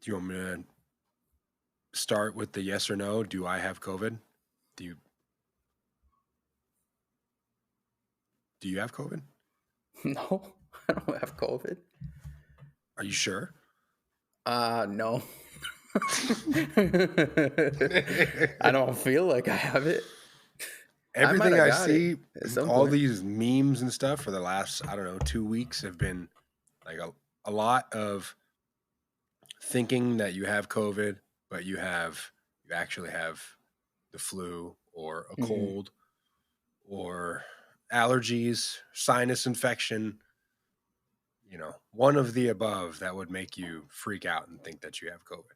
Do you want me to start with the yes or no? Do I have COVID? Do you do you have COVID? No, I don't have COVID. Are you sure? No. I don't feel like I have it. I might Everything have I got it see, at some all point. these memes and stuff for the last, I don't know, 2 weeks have been like a lot of thinking that you have COVID, but you actually have the flu or a Hmm. cold or allergies, sinus infection, one of the above that would make you freak out and think that you have COVID.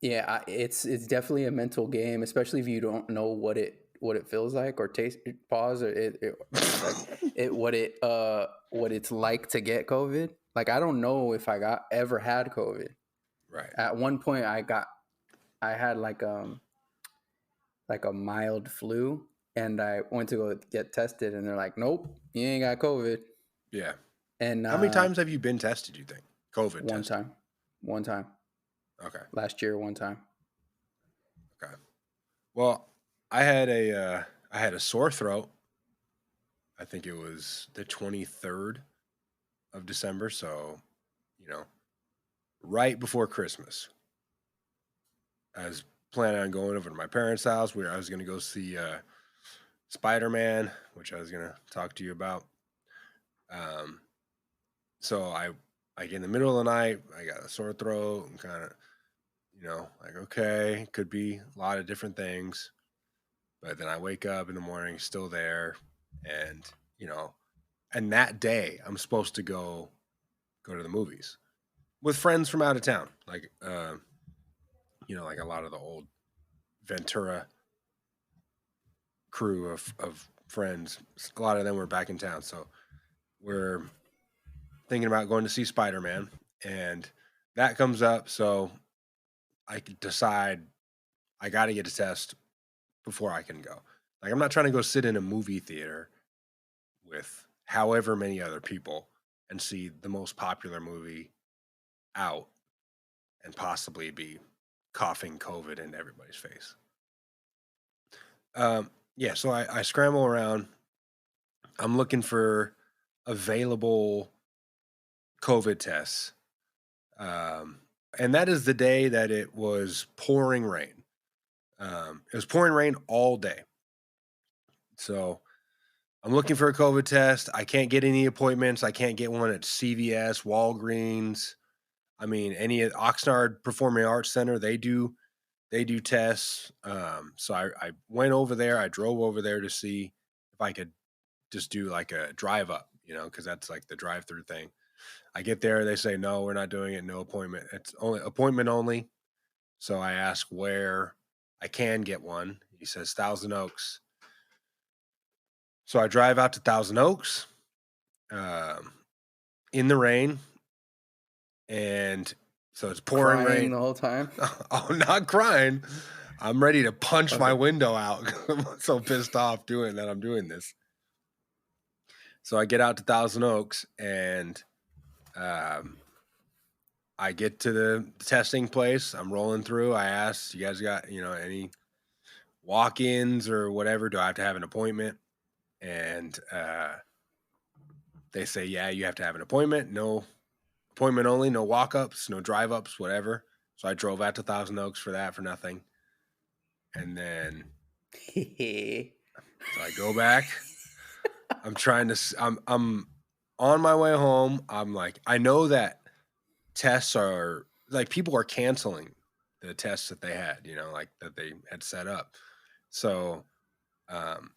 Yeah, it's definitely a mental game, especially if you don't know what it feels like or taste. Pause or like it what it's like to get COVID. Like I don't know if I got ever had COVID. Right. At one point, I had like a mild flu, and I went to go get tested, and they're like, "Nope, you ain't got COVID." Yeah. And How many times have you been tested, you think? COVID one tested. time, one time Okay. last year, one time. Okay. Well, I had a sore throat. I think it was the 23rd of December, so, you know, right before Christmas. I was planning on going over to my parents' house where I was going to go see Spiderman, which I was going to talk to you about. Um, so like in the middle of the night, I got a sore throat and kind of, like, okay, could be a lot of different things. But then I wake up in the morning, still there. And, you know, and that day I'm supposed to go to the movies with friends from out of town. Like, like a lot of the old Ventura crew of friends. A lot of them were back in town. So we're thinking about going to see Spider-Man, and that comes up. So I could decide I got to get a test before I can go. Like, I'm not trying to go sit in a movie theater with however many other people and see the most popular movie out and possibly be coughing COVID into everybody's face. Yeah, so I scramble around. I'm looking for available COVID tests. Um, and that is the day that it was pouring rain. It was pouring rain all day. So I'm looking for a COVID test. I can't get any appointments. I can't get one at CVS, Walgreens. I mean, any at Oxnard Performing Arts Center, they do tests. So I went over there. I drove over there to see if I could just do like a drive up, because that's like the drive through thing. I get there, they say no, we're not doing it. No appointment. It's only appointment only. So I ask where I can get one. He says Thousand Oaks. So I drive out to Thousand Oaks um, in the rain, and so it's pouring Crying rain. the whole time. I'm not crying. I'm ready to punch my Okay. window out. I'm so pissed off doing that. I'm doing this. So I get out to Thousand Oaks, and um, I get to the testing place. I'm rolling through. I ask, "You guys got any walk-ins or whatever? Do I have to have an appointment?" And they say, "Yeah, you have to have an appointment. No appointment only. No walk-ups. No drive-ups. Whatever." So I drove out to Thousand Oaks for that for nothing, and then so I go back. I'm trying to. I'm on my way home. I'm like, I know that tests are like people are canceling the tests that they had, like that they had set up. So,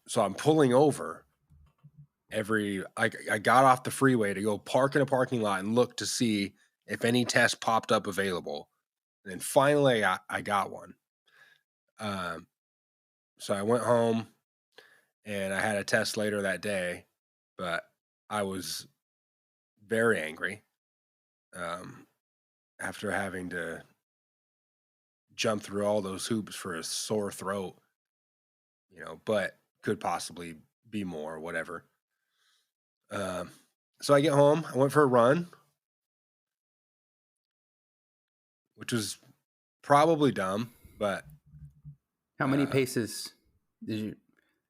so I'm pulling over I got off the freeway to go park in a parking lot and look to see if any test popped up available. And then finally, I got one. Um, so I went home and I had a test later that day, but I was very angry um, after having to jump through all those hoops for a sore throat, but could possibly be more, whatever. Um, so I get home, I went for a run, which was probably dumb, but How many paces did you?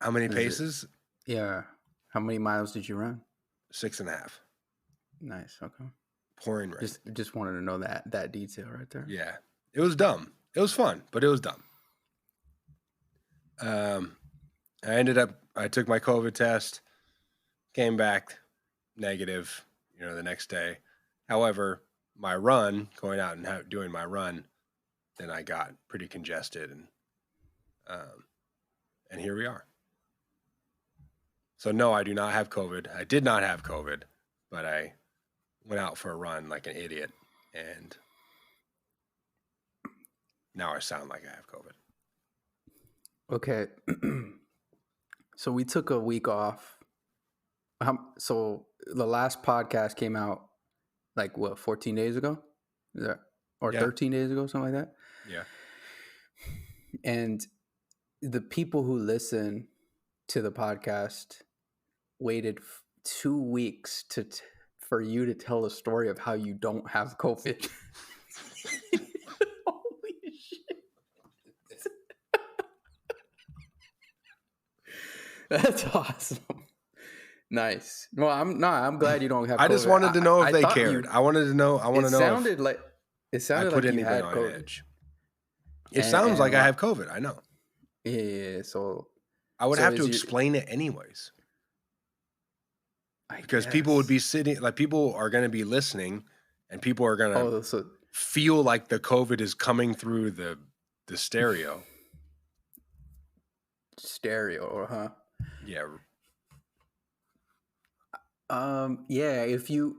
how many Is it? paces? Yeah. How many miles did you run? 6.5. Nice. Okay. Pouring rain. Just wanted to know that detail right there. Yeah. It was dumb. It was fun, but it was dumb. I took my COVID test, came back negative, the next day. However, my run, going out and doing my run, then I got pretty congested, and here we are. So no, I do not have COVID. I did not have COVID, but I went out for a run like an idiot, and now I sound like I have COVID. Okay. So we took a week off. So the last podcast came out like what, 14 days ago? Is that, or 13 days ago, something like that? Yeah. And the people who listen to the podcast waited 2 weeks for you to tell a story of how you don't have COVID. Holy shit. That's awesome. Nice. Well, I'm glad you don't have COVID. I just wanted to know if they cared. I want to know it sounded like you had COVID. Edge. It sounds like I have COVID. I know. Yeah, so I would have to explain it anyways. Because people would be sitting, like people are going to be listening, and people are going to feel like the COVID is coming through the stereo. Stereo, huh? Yeah. Yeah, if you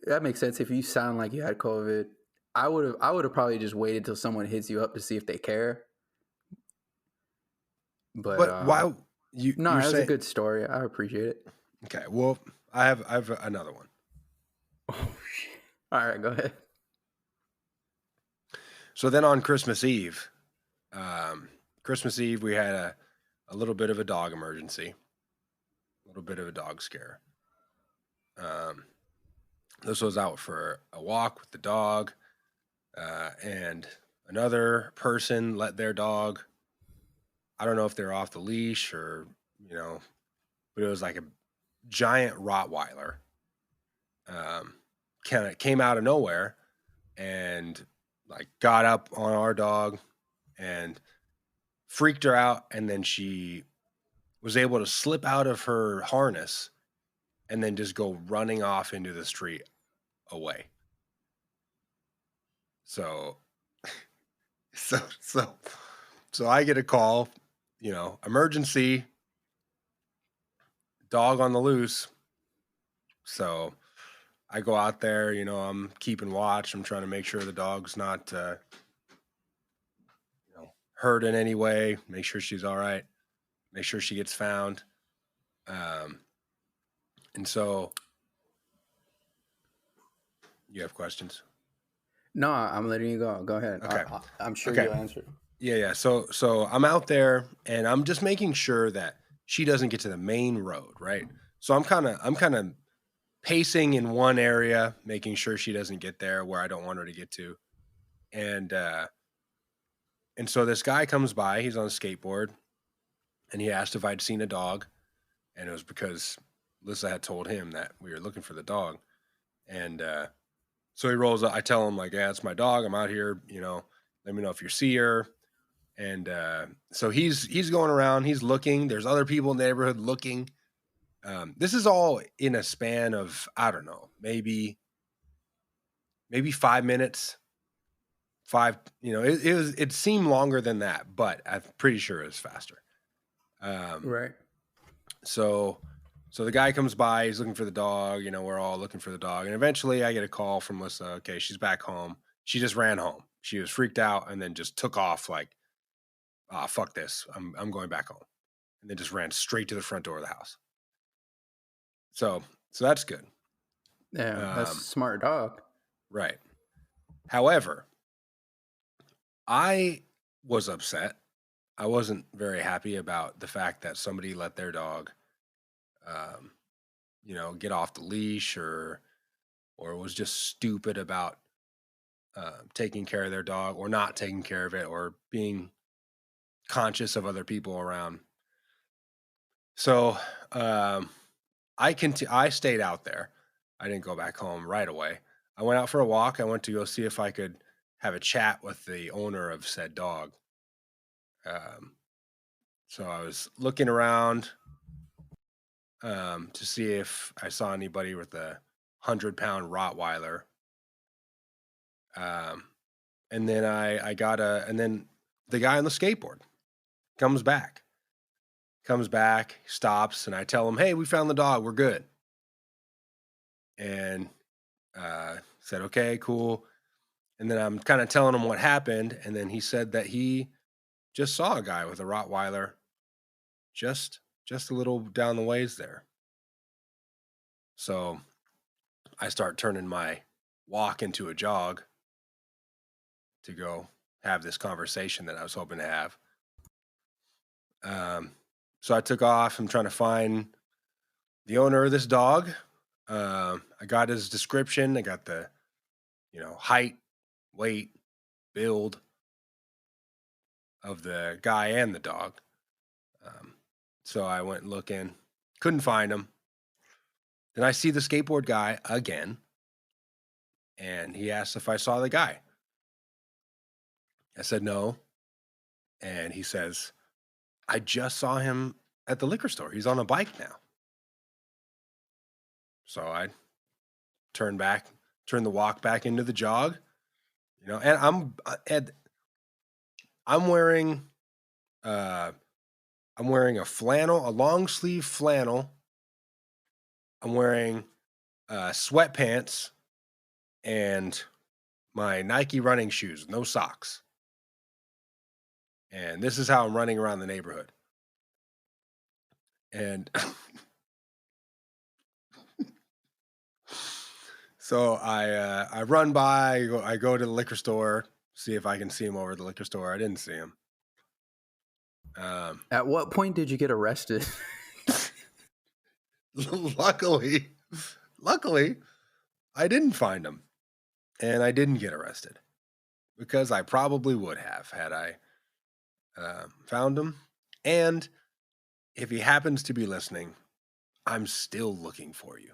that makes sense. If you sound like you had COVID, I would have probably just waited till someone hits you up to see if they care. But why No, that was a good story. I appreciate it. Okay, well, I have another one. Oh shit. All right, go ahead. So then on Christmas Eve, we had a little bit of a dog emergency. A little bit of a dog scare. This was out for a walk with the dog, and another person let their dog, I don't know if they're off the leash or, but it was like a giant Rottweiler. Kind of came out of nowhere and like got up on our dog and freaked her out, and then she was able to slip out of her harness and then just go running off into the street away. So I get a call, emergency, dog on the loose. So I go out there, I'm keeping watch. I'm trying to make sure the dog's not, hurt in any way, make sure she's all right, make sure she gets found. And so you have questions? No, I'm letting you go. Go ahead. Okay. I'm sure you'll answer. Yeah. So I'm out there and I'm just making sure that she doesn't get to the main road, right? So I'm kind of pacing in one area, making sure she doesn't get there where I don't want her to get to. And so this guy comes by, he's on a skateboard, and he asked if I'd seen a dog. And it was because Lisa had told him that we were looking for the dog. And so he rolls up. I tell him, like, yeah, it's my dog. I'm out here, let me know if you see her. And so he's going around. He's looking. There's other people in the neighborhood looking. This is all in a span of, I don't know, maybe 5 minutes. It seemed longer than that, but I'm pretty sure it was faster. Right. So the guy comes by, he's looking for the dog, we're all looking for the dog. And eventually I get a call from Lisa. Okay, she's back home. She just ran home. She was freaked out and then just took off like, fuck this. I'm going back home. And then just ran straight to the front door of the house. So that's good. Yeah, that's a smart dog. Right. However, I was upset. I wasn't very happy about the fact that somebody let their dog, get off the leash or was just stupid about taking care of their dog or not taking care of it or being conscious of other people around. So I stayed out there. I didn't go back home right away. I went out for a walk. I went to go see if I could have a chat with the owner of said dog. Um, so I was looking around to see if I saw anybody with a 100-pound Rottweiler. Um, and then and then the guy on the skateboard comes back, stops, and I tell him, "Hey, we found the dog. We're good." And said, "Okay, cool." And then I'm kind of telling him what happened, and then he said that he just saw a guy with a Rottweiler just a little down the ways there. So I start turning my walk into a jog to go have this conversation that I was hoping to have. Um, so I took off. I'm trying to find the owner of this dog. I got his description. I got the, height, weight, build of the guy and the dog. So I went looking, couldn't find him. Then I see the skateboard guy again, and he asked if I saw the guy. I said no, and he says, "I just saw him at the liquor store. He's on a bike now." So I turned the walk back into the jog, and I'm wearing a flannel, a long sleeve flannel. I'm wearing sweatpants and my Nike running shoes, no socks. And this is how I'm running around the neighborhood. And so I run by, I go to the liquor store, see if I can see him over at the liquor store. I didn't see him. At what point did you get arrested? Luckily, I didn't find him, and I didn't get arrested because I probably would have had I found him. And if he happens to be listening, I'm still looking for you.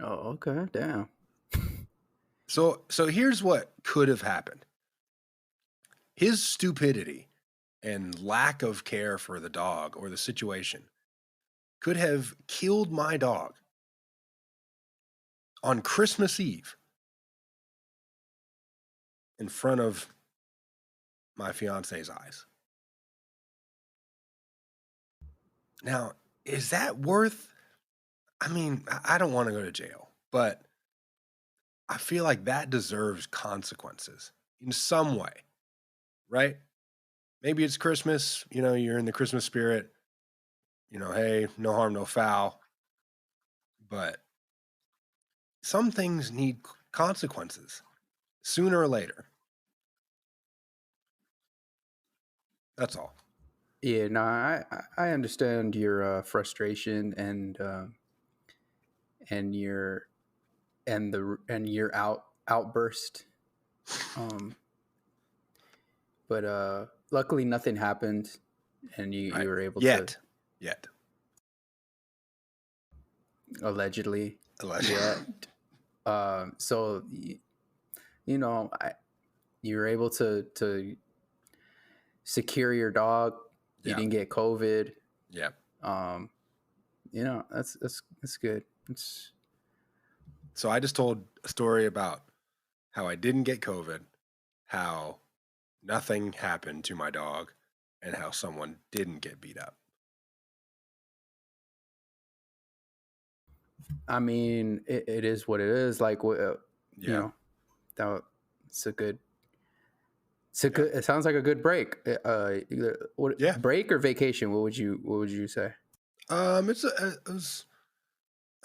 Oh, okay. Damn. So here's what could have happened. His stupidity and lack of care for the dog or the situation could have killed my dog on Christmas Eve in front of my fiance's eyes. Now, is that worth? I mean, I don't want to go to jail, but I feel like that deserves consequences in some way, right? Maybe it's Christmas, you're in the Christmas spirit, hey, no harm, no foul. But some things need consequences sooner or later. That's all. Yeah, no, I understand your frustration and your outburst. But luckily nothing happened, and you were able to allegedly. So you were able to secure your dog. You didn't get COVID. Yeah. That's good. So I just told a story about how I didn't get COVID, how nothing happened to my dog, and how someone didn't get beat up. I mean, it is what it is. Like, it's a good. Good. It sounds like a good break. Break or vacation? What would you say? It was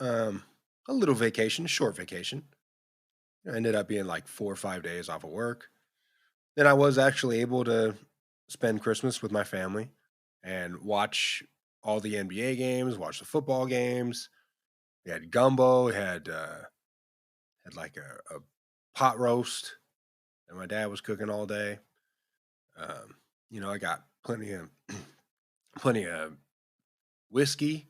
a little vacation, a short vacation. It ended up being like 4 or 5 days off of work. Then I was actually able to spend Christmas with my family and watch all the NBA games, watch the football games. We had gumbo, we had Had like a pot roast that my dad was cooking all day. I got plenty of whiskey.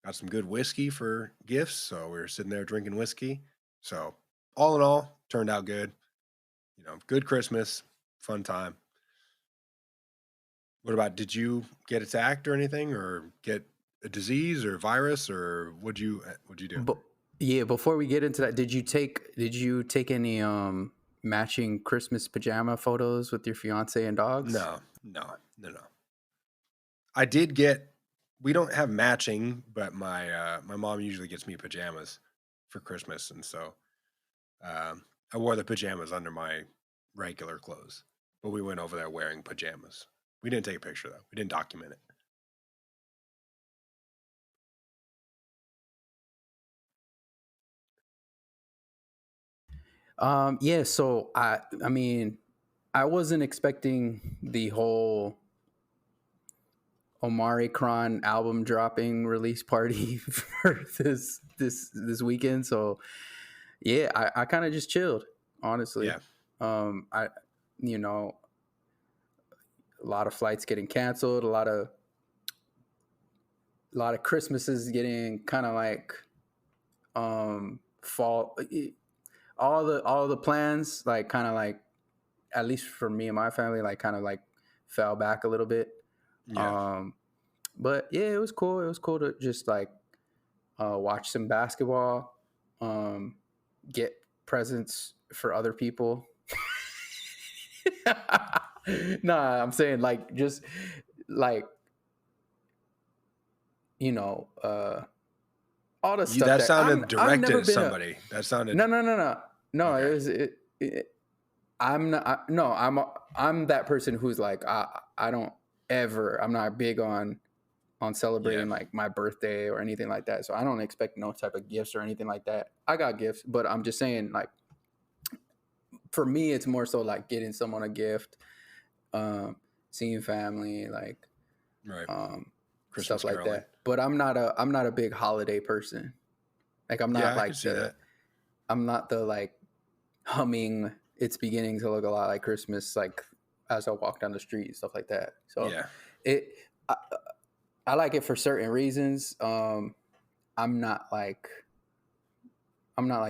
Got some good whiskey for gifts, so we were sitting there drinking whiskey. So all in all, turned out good. Good Christmas, fun time. What about, did you get attacked or anything, or get a disease or virus, or what'd you do? But yeah, before we get into that, did you take any matching Christmas pajama photos with your fiance and dogs? No. I did get. We don't have matching, but my mom usually gets me pajamas for Christmas, and so I wore the pajamas under my regular clothes. But we went over there wearing pajamas. We didn't take a picture though. We didn't document it. Yeah, so I mean, I wasn't expecting the whole Omari Kron album dropping release party for this weekend. So yeah, I kind of just chilled, honestly. Yeah. I you know, a lot of flights getting canceled, a lot of Christmases getting kind of like fall, all the plans like kind of like, at least for me and my family, like kind of like fell back a little bit. Yeah. But yeah, it was cool. It was cool to just like watch some basketball, get presents for other people. Nah, I'm saying like just like all the stuff That that sounded I've directed never at been somebody. That sounded no. okay. I'm not. No, I'm that person who's like I don't ever. I'm not big on Yeah. celebrating like my birthday or anything like that. So I don't expect no type of gifts or anything like that. I got gifts, but I'm just saying like for me, it's more so like getting someone a gift, seeing family, like Right. stuff Christmas like caroling. that. But I'm not a big holiday person. Like Yeah, I could see that. I'm not the like humming. It's beginning to look a lot like Christmas, like as I walk down the street and stuff like that. So Yeah. it, I, I like it for certain reasons. I'm not like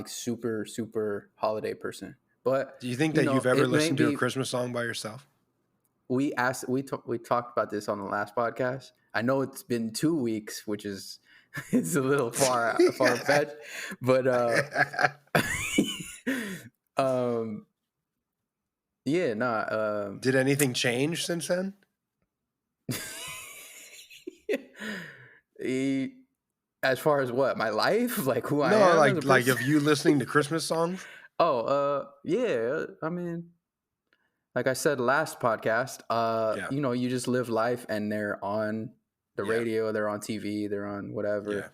super holiday person, but Do you think that you've ever it may listened to a be. Christmas song by yourself? We talked about this on the last podcast. I know it's been 2 weeks, which is it's a little far fetched, but um, yeah, nah. Did anything change since then? As far as what my life, like who I No, am as a like person. of you listening to Christmas songs? Oh, yeah. I mean, like I said last podcast, Yeah. you just live life, and they're on the Yeah. radio, they're on TV, they're on Yeah. whatever.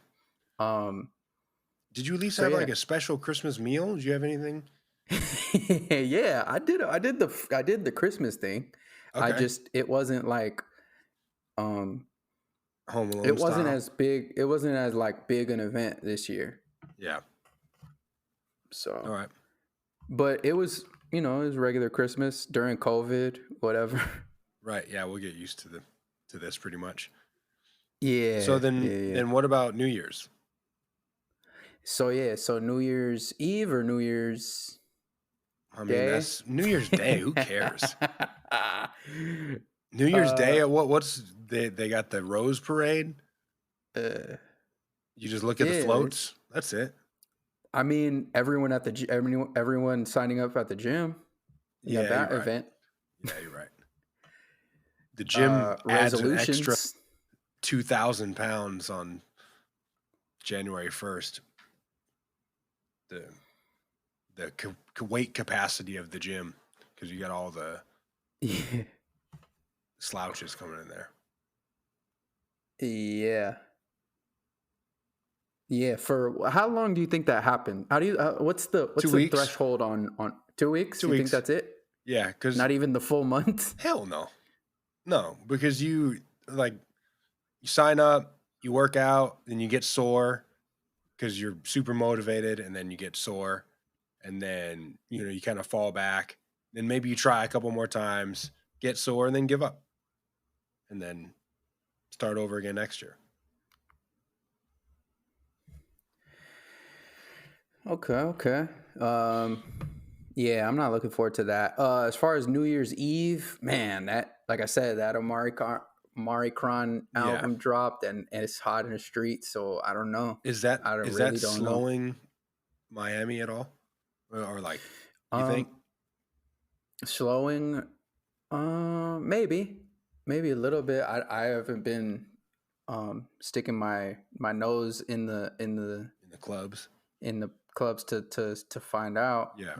Um, Did you at least so have yeah, like a special Christmas meal? Did you have anything? yeah. I did the Christmas thing. Okay. It wasn't like um, Home it Alone wasn't style? as big. It wasn't as like big an event this year. Yeah. All So, right. but it was regular Christmas during COVID, whatever. Right. Yeah, we'll get used to this pretty much. So Yeah, then yeah, yeah. then what about New Year's? So yeah, so New Year's Eve or New Year's I mean, Day? that's New Year's Day. Who cares? New Year's uh, Day. What's they got the Rose Parade? uh, You just look at the yeah. floats. That's it. I mean, everyone signing up at the gym. You got Yeah, you're that right. event. Yeah, you're right. The gym adds an extra Resolutions. 2,000 pounds on January 1st. The weight capacity of the gym, because you got all the Yeah. slouches coming in there. Yeah. Yeah. For how long do you think that happened? How do you? What's 2 the weeks. threshold on 2 weeks? 2 You think weeks. that's it? Yeah, because Not even the full month. hell no, because you sign up, you work out, then you get sore because you're super motivated, and then you get sore, and then you kind of fall back. Then maybe you try a couple more times, get sore, and then give up, and then start over again next year. Okay. Yeah, I'm not looking forward to that. As far as New Year's Eve, man, that, like I said, that Amari Kron Yeah. album dropped, and it's hot in the street. So I don't know. Is that I is really that don't know. slowing Miami at all, or like you think? Slowing, maybe a little bit. I haven't been sticking my nose in the In the clubs. To find out. Yeah.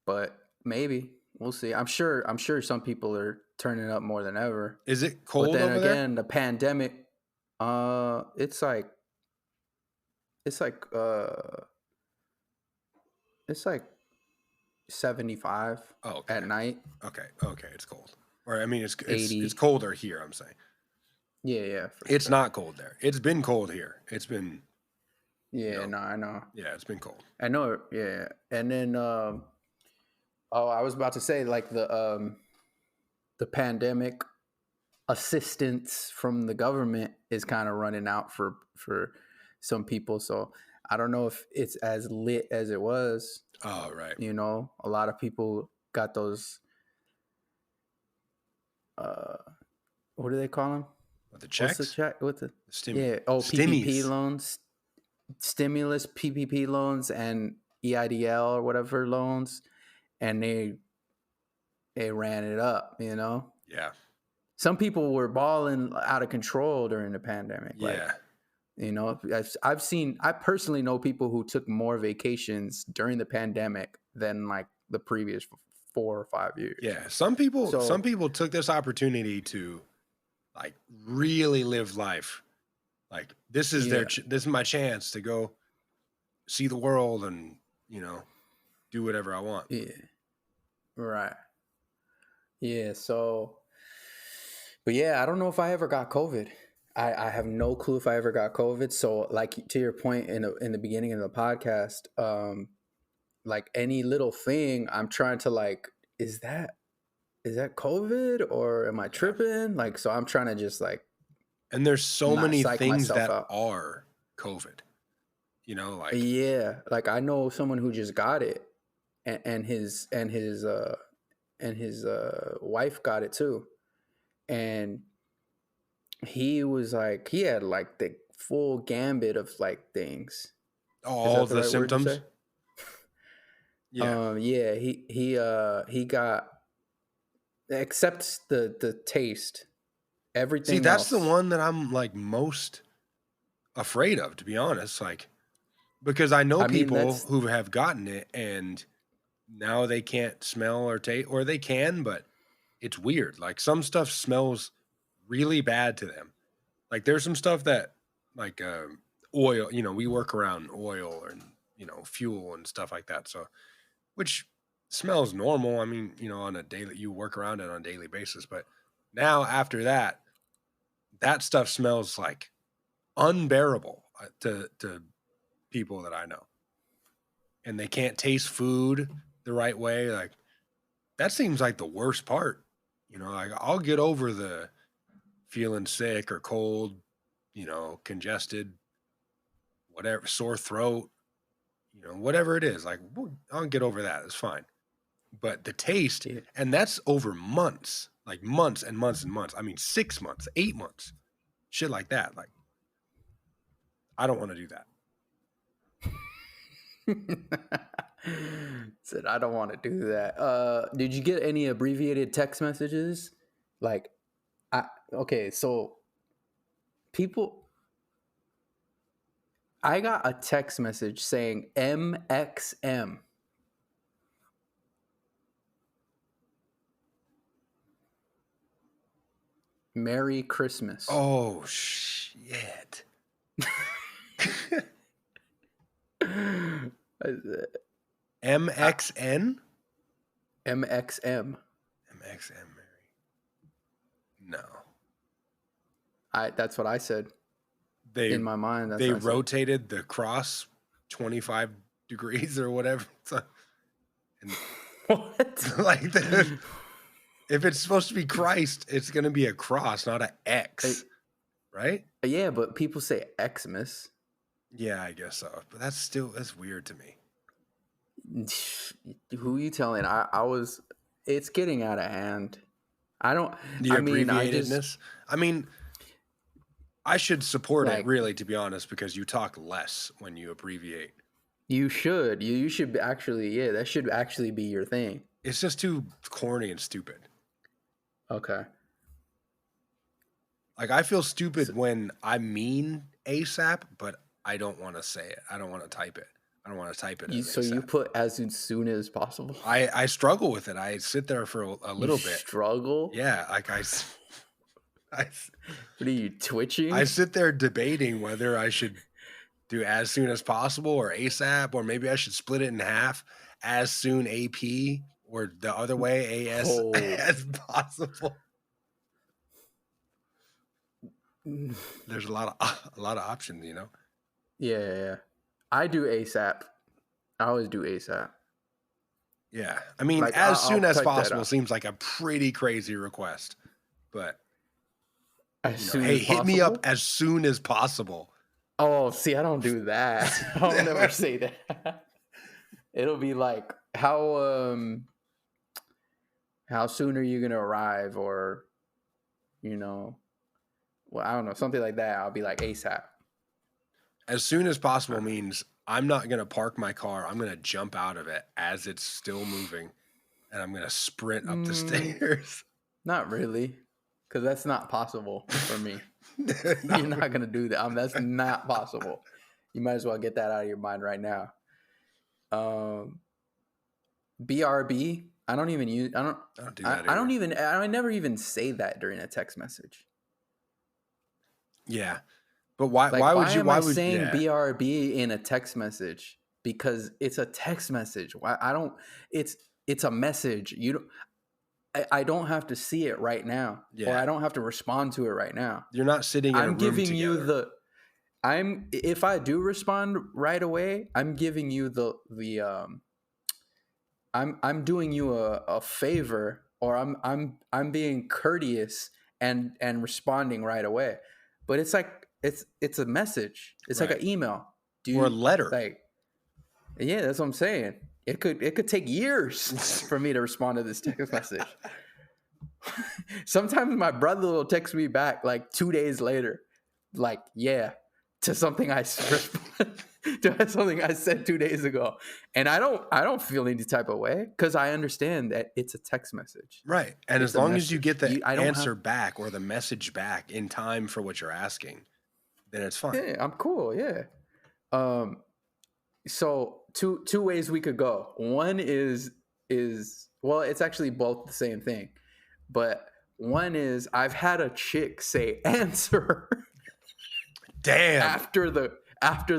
But maybe we'll see. I'm sure some people are turning up more than ever. Is it But cold then over there? again, the pandemic, it's like 75 Oh, okay. at night. Okay, it's cold. Or I mean, it's 80. colder here. I'm saying. Yeah, for It's sure. not cold there. It's been cold here. It's been. Yeah, no, I know. Yeah, it's been cold. I know. Yeah, and then I was about to say, like, the pandemic assistance from the government is kind of running out for some people. So I don't know if it's as lit as it was. Oh, right. A lot of people got those. What do they call them? The checks. What's the check? What's the Stimmy. PPP loans, stimulus PPP loans, and EIDL or whatever loans, and they ran it up. Yeah. Some people were balling out of control during the pandemic. Yeah. I personally know people who took more vacations during the pandemic than like the previous 4 or 5 years. Yeah. Some people took this opportunity to like really live life. Like this is this is my chance to go see the world and, do whatever I want. Yeah. Right. Yeah. So, but yeah, I don't know if I ever got COVID. I have no clue if I ever got COVID. So, like, to your point in the beginning of the podcast, like any little thing, I'm trying to like, is that COVID or am I tripping? Like, so I'm trying to just like, and there's so many things that out. are COVID, like, yeah, like I know someone who just got it, and his wife got it too, and he was like, he had like the full gambit of like things. All the right symptoms. Yeah. He got, except the taste, everything. See, that's else. the one that I'm like most afraid of, to be honest. Like, because I know people who have gotten it and now they can't smell or taste, or they can, but it's weird. Like some stuff smells really bad to them. Like there's some stuff that like oil, we work around oil and, fuel and stuff like that. So, which smells normal. I mean, on a daily, you work around it on a daily basis. But now after that stuff smells like unbearable to people that I know. And they can't taste food the right way. Like that seems like the worst part. Like I'll get over the feeling sick or cold, congested, whatever, sore throat, whatever it is. Like I'll get over that. It's fine. But the taste, and that's over months, like months and months and months. I mean, 6 months, 8 months, shit like that. Like, I don't want to do that. Said, I don't want to do that. Did you get any abbreviated text messages? Like, so I got a text message saying MXM. Merry Christmas. Oh, shit. MXN? MXM. MXM, Mary. No. That's what I said. In my mind, that's they rotated the cross 25 degrees or whatever. So, and What? like if it's supposed to be Christ, it's going to be a cross, not an X, right? Yeah, but people say Xmas. Yeah, I guess so. But that's weird to me. Who you telling? I was. It's getting out of hand. I don't. The I mean, abbreviatedness. I mean, I should support it, like, really, to be honest, because you talk less when you abbreviate. you should. You should actually. Yeah, that should actually be your thing. It's just too corny and stupid. Okay. Like, I feel stupid when I mean ASAP, but I don't want to say it. I don't want to type it. I don't want to type it. So you put as soon as possible. I struggle with it. I sit there for a little bit. Struggle? Yeah, like I What are you, twitching? I sit there debating whether I should do as soon as possible or ASAP, or maybe I should split it in half, as soon AP, or the other way, AS as possible. There's a lot of options, you know. Yeah. I do ASAP. I always do ASAP. Yeah, I mean, Like, as soon I'll as type that possible up. seems like a pretty crazy request, but As soon hey, as hit me up possible? as soon as possible. Oh, see, I don't do that. I'll never say that. It'll be like, how soon are you gonna arrive, or well, I don't know, something like that. I'll be like ASAP. As soon as possible means I'm not going to park my car. I'm going to jump out of it as it's still moving, and I'm going to sprint up the stairs. Not really, because that's not possible for me. You're not going to do that. That's not possible. You might as well get that out of your mind right now. BRB. I don't even use. I don't do that. I never even say that during a text message. Yeah, but why? Like, why would you? Am why I would saying yeah. BRB in a text message? Because it's a text message. Why I don't? It's a message. You don't. I don't have to see it right now, or I don't have to respond to it right now. You're not sitting in a room giving together. you the. If I do respond right away, I'm giving you the I'm doing you a favor, or I'm being courteous and responding right away. But it's like it's a message. It's like an email. Or a letter. Like, yeah, that's what I'm saying. It could take years for me to respond to this text message. Sometimes my brother will text me back like 2 days later, like, yeah, to something I said 2 days ago, and I don't feel any type of way, because I understand that it's a text message, right? And as long as you get the answer back or the message back in time for what you're asking, then it's fine. Yeah, I'm cool. Yeah. So two ways we could go. One is well, it's actually both the same thing, but one is I've had a chick say answer. Damn. After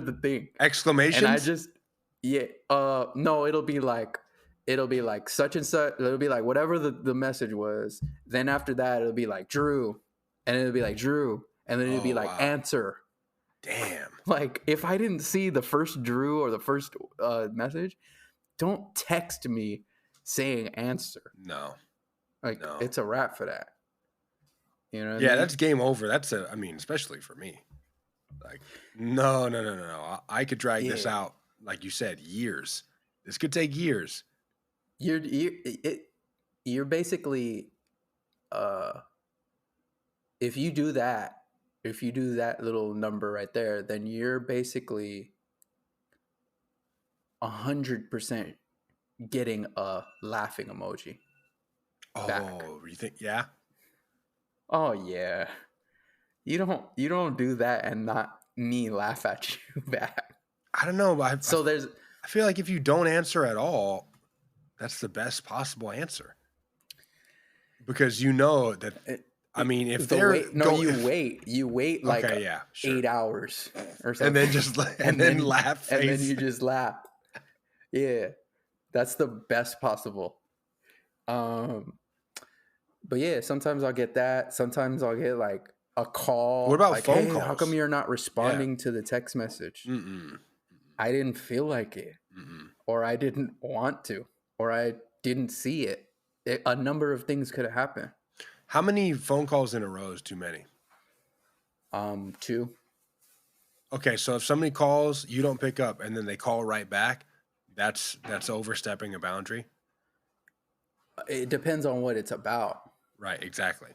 the thing. Exclamations? And I just, no, it'll be like such and such. It'll be like whatever the message was. Then after that, it'll be like Drew. And it'll be like Drew. And then it'll be like answer. Damn. Like, if I didn't see the first Drew or the first message, don't text me saying answer. No. Like, it's a wrap for that. You know what I mean? That's game over. Especially for me. Like, no. I could drag this out, like you said, years. This could take years. You're basically, if you do that little number right there, then you're basically 100% getting a laughing emoji. Back. You think? Yeah. Oh yeah. You don't do that and not me laugh at you back. I don't know. I feel like if you don't answer at all, that's the best possible answer, because you know that. If they're you wait like 8 hours or something, and then just laugh, and then you just laugh. Yeah, that's the best possible. But yeah, sometimes I'll get that. Sometimes I'll get like a call. What about like, phone calls? How come you're not responding to the text message? Mm-mm. I didn't feel like it. Mm-mm. or I didn't want to, or I didn't see it. A number of things could have happened. How many phone calls in a row is too many? 2. Okay, so if somebody calls, you don't pick up, and then they call right back, that's overstepping a boundary. It depends on what it's about. Right, exactly.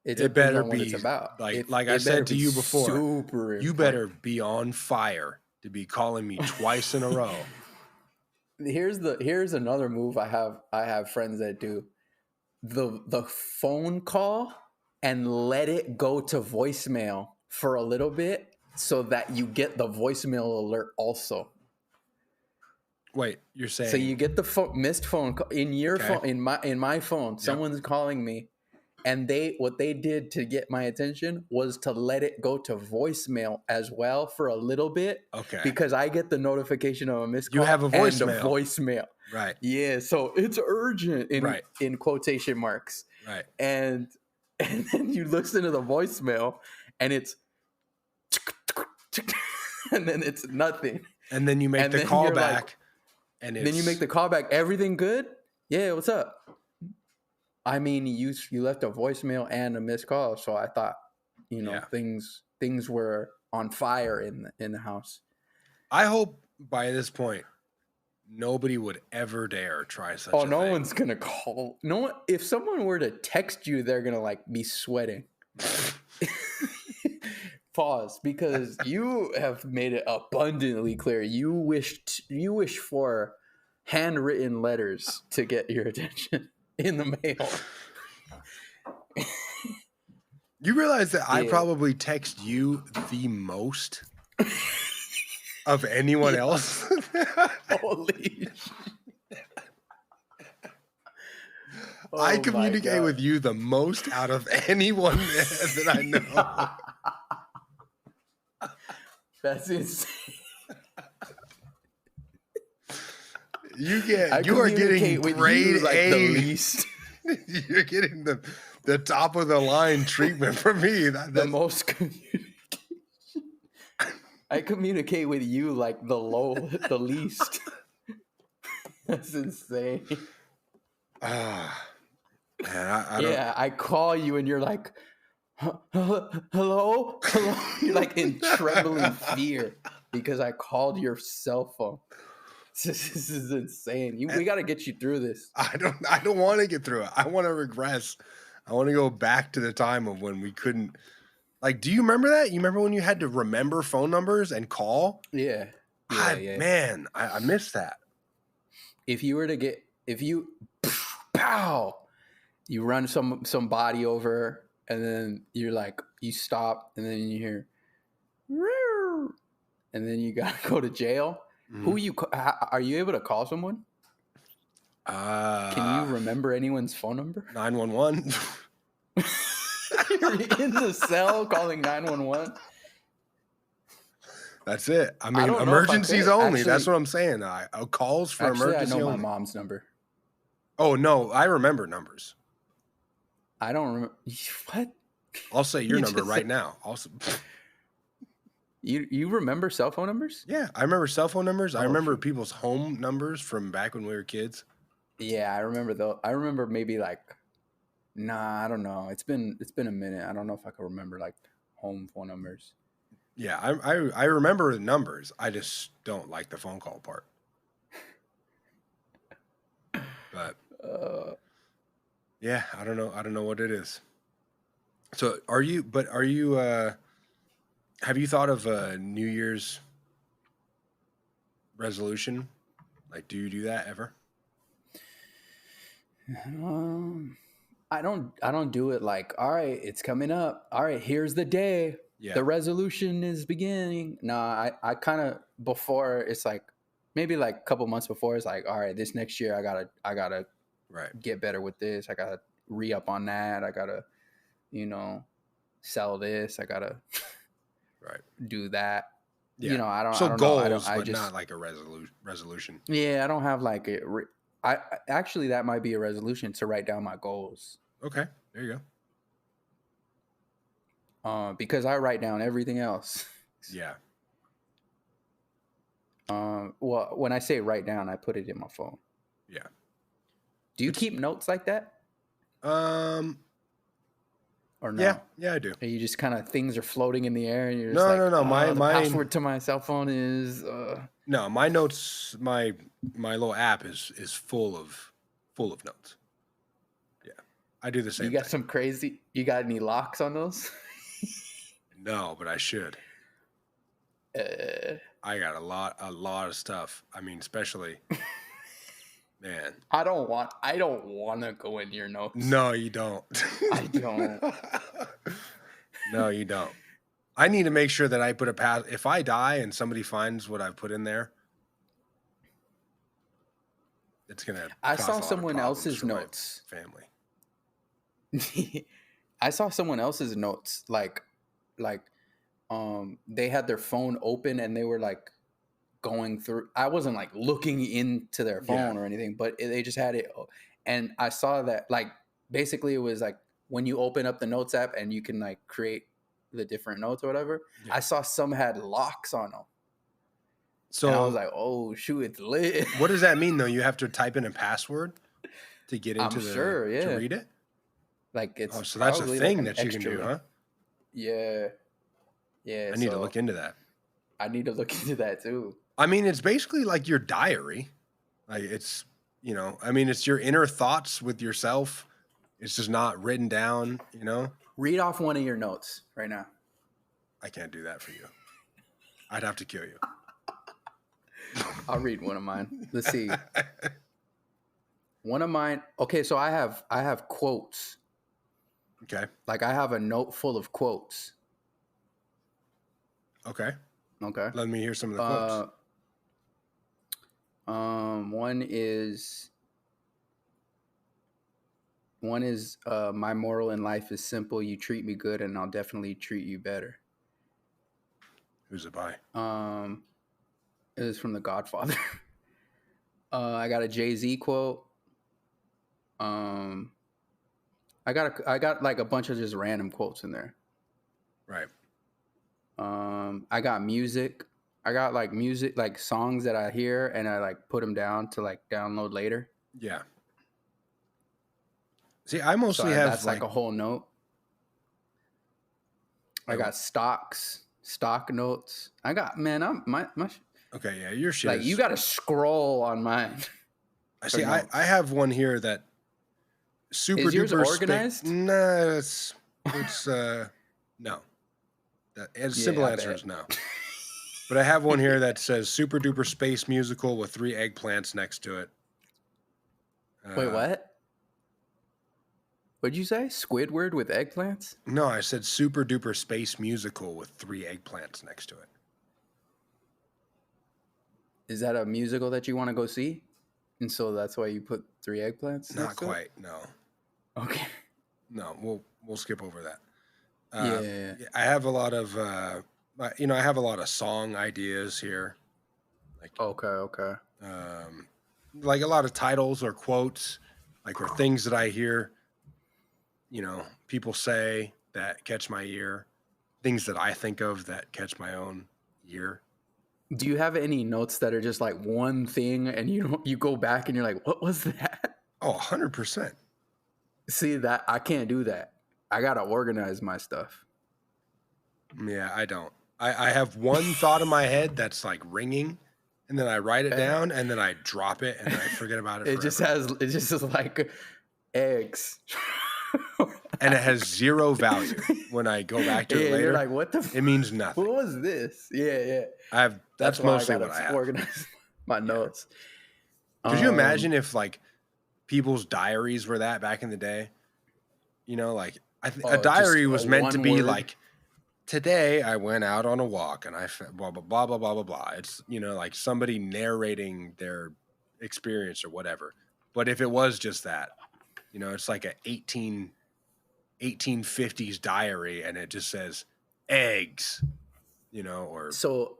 It It depends better on what it's be about. like I said to you before. Super You better be on fire to be calling me twice in a row. Here's another move I have friends that do. The phone call and let it go to voicemail for a little bit so that you get the voicemail alert also. Wait, you're saying So you get the missed phone call in your phone, in my phone. Yep. Someone's calling me, and what they did to get my attention was to let it go to voicemail as well for a little bit. Okay. Because I get the notification of a missed call. You have a voicemail. And a voicemail. Right. Yeah. So it's urgent in quotation marks. Right. And then you listen to the voicemail, and it's and then it's nothing. And then you make the call back. Like, and then you make the call back. Everything good? Yeah, what's up? I mean, you left a voicemail and a missed call, so I thought, things were on fire in the house. I hope by this point nobody would ever dare try such a thing. Oh, no one's gonna call. No one. If someone were to text you, they're gonna like be sweating. Pause, because you have made it abundantly clear you wish for handwritten letters to get your attention in the mail. You realize that I probably text you the most of anyone else? Holy shit. I communicate with you the most out of anyone that I know. That's insane. You are getting grade A. The least. You're getting the top of the line treatment from me. The most communication. I communicate with you like the least. That's insane. Man, I don't... I call you and you're like, hello? You're like in trembling fear because I called your cell phone. This is insane. We got to get you through this. I don't want to get through it. I want to regress. I want to go back to the time of when we couldn't. Like, do you remember that? You remember when you had to remember phone numbers and call? Yeah. Man, I miss that. If you pow, you run somebody over, and then you're like, you stop, and then you hear, and then you gotta go to jail. Mm-hmm. Are you able to call someone? Can you remember anyone's phone number? 911. You're in the cell calling 911. That's it. I mean, emergencies only. That's what I'm saying. Calls for emergency only. I know my mom's number. Oh no, I remember numbers. I don't remember. What? I'll say your number right now. Also, you remember cell phone numbers? Yeah, I remember cell phone numbers. I remember people's home numbers from back when we were kids. Yeah, I remember those. I remember maybe like, I don't know. It's been a minute. I don't know if I can remember like home phone numbers. Yeah, I remember the numbers. I just don't like the phone call part. But yeah, I don't know what it is. So have you thought of a New Year's resolution? Like, do you do that ever? I don't do it like, all right, it's coming up. All right, here's the day. Yeah. The resolution is beginning. I kind of, before, it's like maybe like a couple months before, it's like, all right, this next year I gotta get better with this. I gotta re-up on that. I gotta, sell this. I gotta do that. Yeah. I don't. So I don't goals, know. but not like a resolution. Yeah, I don't have like a. I actually, that might be a resolution to write down my goals. Okay, there you go. Because I write down everything else. Yeah. Well, when I say write down, I put it in my phone. Yeah. Do you keep notes like that? Um. Or no? Yeah, I do. Or you just kind of things are floating in the air, and you're just No, like, no, no. the password to my cell phone is. No, my notes, my little app is full of notes. Yeah, I do the same You got thing. some crazy. You got any locks on those? No, but I should. I got a lot of stuff. I mean, especially, man. I don't want to go in your notes. No, you don't. I don't. No, you don't. I need to make sure that I put a pass. If I die and somebody finds what I've put in there, it's gonna. I cause a saw lot of someone problems else's for my notes. family. I saw someone else's notes, like, they had their phone open and they were like going through. I wasn't like looking into their phone or anything, but they just had it, and I saw that like basically it was like when you open up the notes app and you can like create the different notes or whatever. Yeah. I saw some had locks on them. So and I was like, "Oh shoot, it's lit." What does that mean though? You have to type in a password to get into to read it? Like it's so that's a thing like that you can do, huh? Yeah. I need to look into that. I need to look into that too. I mean, it's basically like your diary. Like it's, I mean, it's your inner thoughts with yourself. It's just not written down, Read off one of your notes right now. I can't do that for you. I'd have to kill you. I'll read one of mine. Let's see. One of mine. Okay, so I have quotes. Okay. Like I have a note full of quotes. Okay. Okay. Let me hear some of the quotes. One is my moral in life is simple. You treat me good and I'll definitely treat you better. Who's it by? It was from the Godfather. I got a Jay-Z quote. I got like a bunch of just random quotes in there. Right. I got music. I got like music, like songs that I hear and I like put them down to like download later. Yeah. See, I mostly have that's like a whole note. I got stock notes. I got, man, I'm my okay, yeah, your shit like you got to scroll on mine. I see. I have one here that super is yours duper organized? No, it's no. Simple answer is no. But I have one here that says super duper space musical with 3 eggplants next to it. Wait, what? What'd you say? Squidward with eggplants? No, I said super duper space musical with 3 eggplants next to it. Is that a musical that you want to go see? And so that's why you put 3 eggplants? Not quite, no. Okay. No, we'll skip over that. Yeah. I have a lot of I have a lot of song ideas here. Like Okay. Like a lot of titles or quotes, like or things that I hear, people say that catch my ear, things that I think of that catch my own ear. Do you have any notes that are just like one thing and you go back and you're like, what was that? Oh, 100%. See, that I can't do that. I got to organize my stuff. Yeah, I don't. I have one thought in my head that's like ringing, and then I write it down, and then I drop it, and then I forget about it forever. It just is like eggs. And it has zero value when I go back to it later. You're like, what the? It means nothing. What was this? Yeah. That's mostly what I have. Organize my notes. Could you imagine if like people's diaries were that back in the day? Like a diary was meant to be like, today I went out on a walk and I blah blah blah blah blah blah blah. It's like somebody narrating their experience or whatever. But if it was just that, it's like a 1850s diary and it just says eggs, or so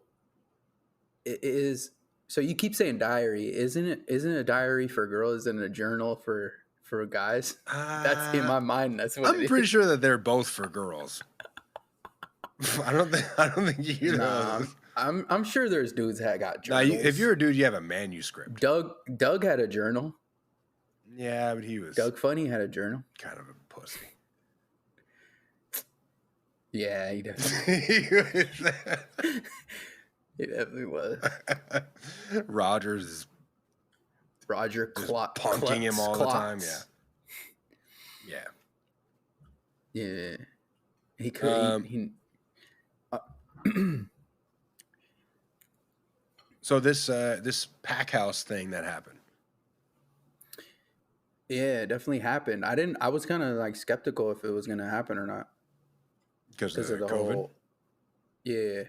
it is. So you keep saying diary, isn't it a diary for girls and a journal for guys? That's in my mind. That's what I'm pretty sure that they're both for girls. I don't think either. Nah, I'm sure there's dudes that got Now, journals. if you're a dude, you have a manuscript. Doug had a journal. Yeah, but he was Doug Funny had a journal. kind of a pussy. Yeah, he definitely, he definitely was. Rogers is Roger just punking him all the time. Yeah. Yeah. He could. So this pack house thing that happened. Yeah, it definitely happened. I was kind of like skeptical if it was gonna happen or not Because of the COVID. whole. Yeah,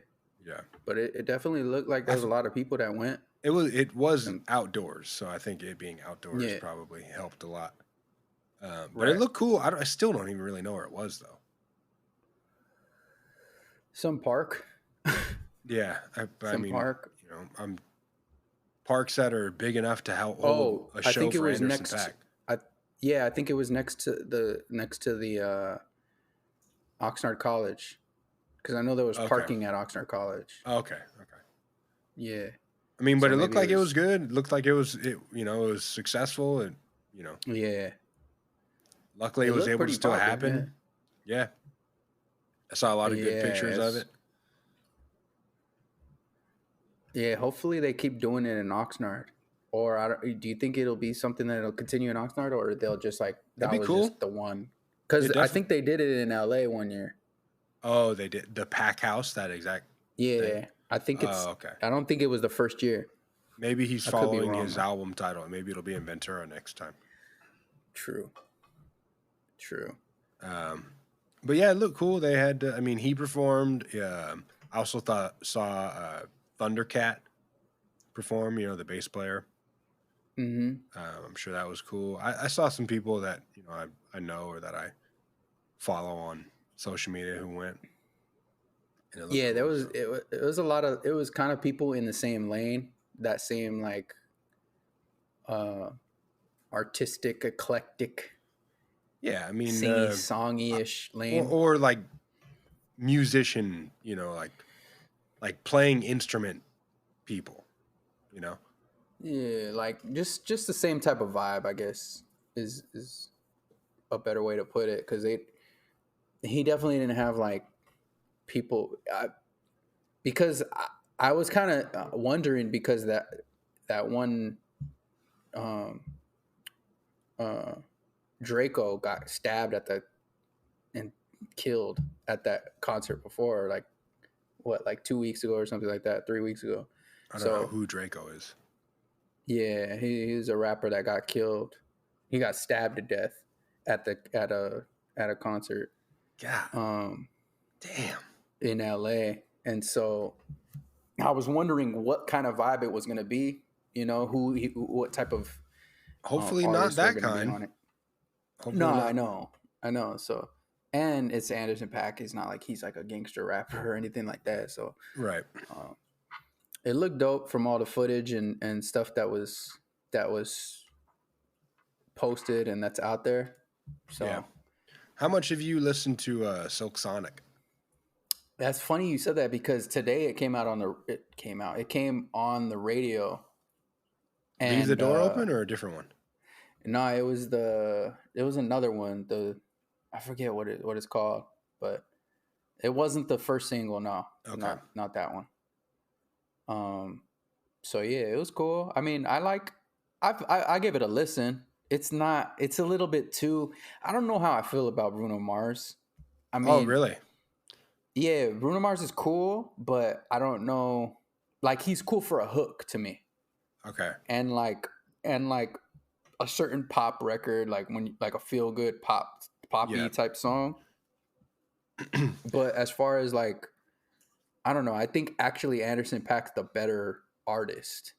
Yeah. but it definitely looked like there was a lot of people that went. It was outdoors, so I think it being outdoors Yeah. probably helped a lot. But Right. it looked cool. I still don't even really know where it was though. Some park. Yeah, I mean, park. you know, parks that are big enough to hold a I show think it for was Anderson next. Paak. I think it was next to the Oxnard College, because I know there was parking at Oxnard College. Okay. Yeah. I mean, but So it looked maybe like it was good. It looked like it was successful, and Yeah. luckily it was looked able to pretty still poppin', happen. Yeah. I saw a lot of good pictures of it. Yeah, hopefully they keep doing it in Oxnard. Or do you think it'll be something that'll continue in Oxnard, or they'll just like That'd that be was cool. just the one? Because I think they did it in LA one year. Oh, they did the Pack House, that exact. Yeah, thing? I think it's. okay. I don't think it was the first year. Maybe he's I could be following wrong, his though. album title. Maybe it'll be in Ventura next time. True. But yeah, it looked cool. They had, I mean, he performed. I also saw Thundercat perform. The bass player. Mm-hmm. I'm sure that was cool. I saw some people that I know or that I follow on social media who went. Yeah, cool, there was it was a lot of it was kind of people in the same lane, that same like artistic, eclectic, Yeah, I mean, singy, songy-ish lane. or like musician, like playing instrument people, Yeah, like just the same type of vibe, I guess, is a better way to put it, because he definitely didn't have like people. Because I was kind of wondering, because that one Draco got stabbed and killed at that concert before, like like 2 weeks ago or something like that, 3 weeks ago. I don't know who Draco is. Yeah, he's a rapper that got killed. He got stabbed to death at a concert. God, damn. In LA. And so I was wondering what kind of vibe it was going to be. What type of hopefully not that kind. On it. Hopefully No, not. I know. So, and it's Anderson Paak. It's not like he's like a gangster rapper or anything like that. So, right. It looked dope from all the footage and stuff that was posted and that's out there. So, yeah. How much have you listened to Silk Sonic? That's funny you said that, because today it came on the radio. And, Leave the Door Open, or a different one? No, it was another one. I forget what it's called, but it wasn't the first single. No, okay. not that one. So yeah, it was cool. I mean, I give it a listen. It's a little bit too, I don't know how I feel about Bruno Mars. I mean, oh really? Yeah, Bruno Mars is cool, but I don't know, like, he's cool for a hook to me. Okay. And like a certain pop record, like like a feel good poppy type song. But as far as like, I don't know, I think actually Anderson .Paak's the better artist.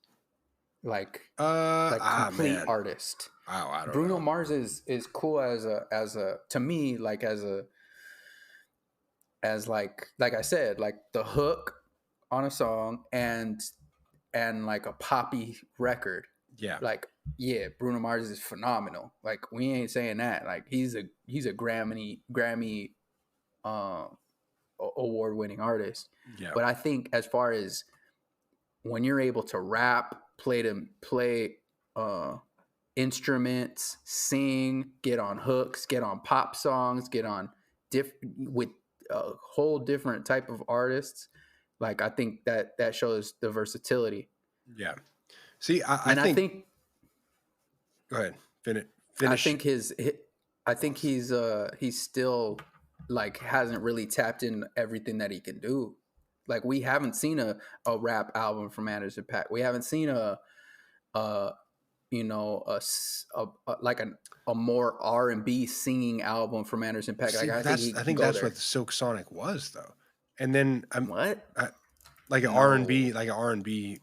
Like complete artist. Wow, I don't Bruno know. Mars is cool as a to me, like as like I said, like the hook on a song and like a poppy record. Yeah. Like, yeah, Bruno Mars is phenomenal. Like, we ain't saying that. Like, he's a Grammy award-winning artist. Yeah. But I think as far as when you're able to rap, play instruments, sing, get on hooks, get on pop songs, get on with a whole different type of artists, like I think that shows the versatility. Yeah. See, I And I think. think Go ahead. Finish. I Finish. think I think he's still like hasn't really tapped in everything that he can do. Like we haven't seen a rap album from Anderson .Paak. We haven't seen a you know like a more R&B singing album from Anderson .Paak. See, Like I think he I can think go that's there. what the Silk Sonic was, though. And then What? like an R&B, No. like an R&B.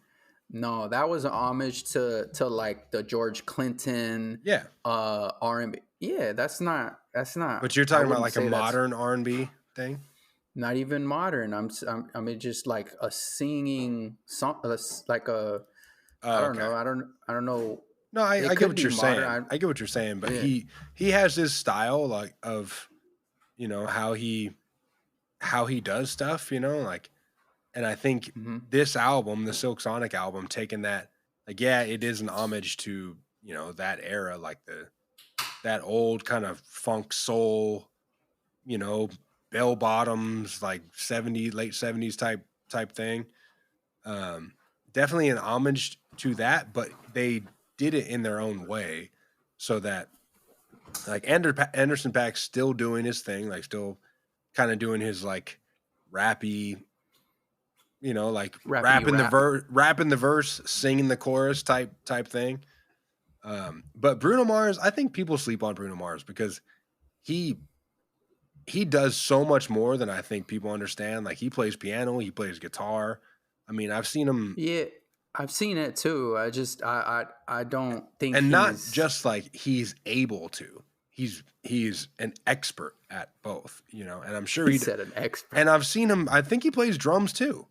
No, that was an homage to like the George Clinton Yeah. R&B. Yeah, that's not But you're I talking about wouldn't like a say that's modern R&B thing. not even modern. I mean just like a singing song, like a I Oh, don't okay. know. I don't know. No, It I get could what be you're saying. modern. I get what you're saying, but Yeah. he has his style, like, of, how he does stuff, like, and I think Mm-hmm. this album, the Silk Sonic album, taking that, like, yeah, it is an homage to, that era, like that old kind of funk soul, you know, bell bottoms, like late 70s type thing. Um, Definitely an homage to that, but they did it in their own way, so that, like, Anderson .Paak's still doing his thing, like still kind of doing his, like, rappy, like Rappity rap. rapping the verse, singing the chorus type thing. But Bruno Mars, I think people sleep on Bruno Mars because he does so much more than I think people understand. Like, he plays piano, he plays guitar. I mean, I've seen him, Yeah, I've seen it too. I don't think and not he's just like he's able to. He's an expert at both, and I'm sure he said an expert. and I've seen him. I think he plays drums too.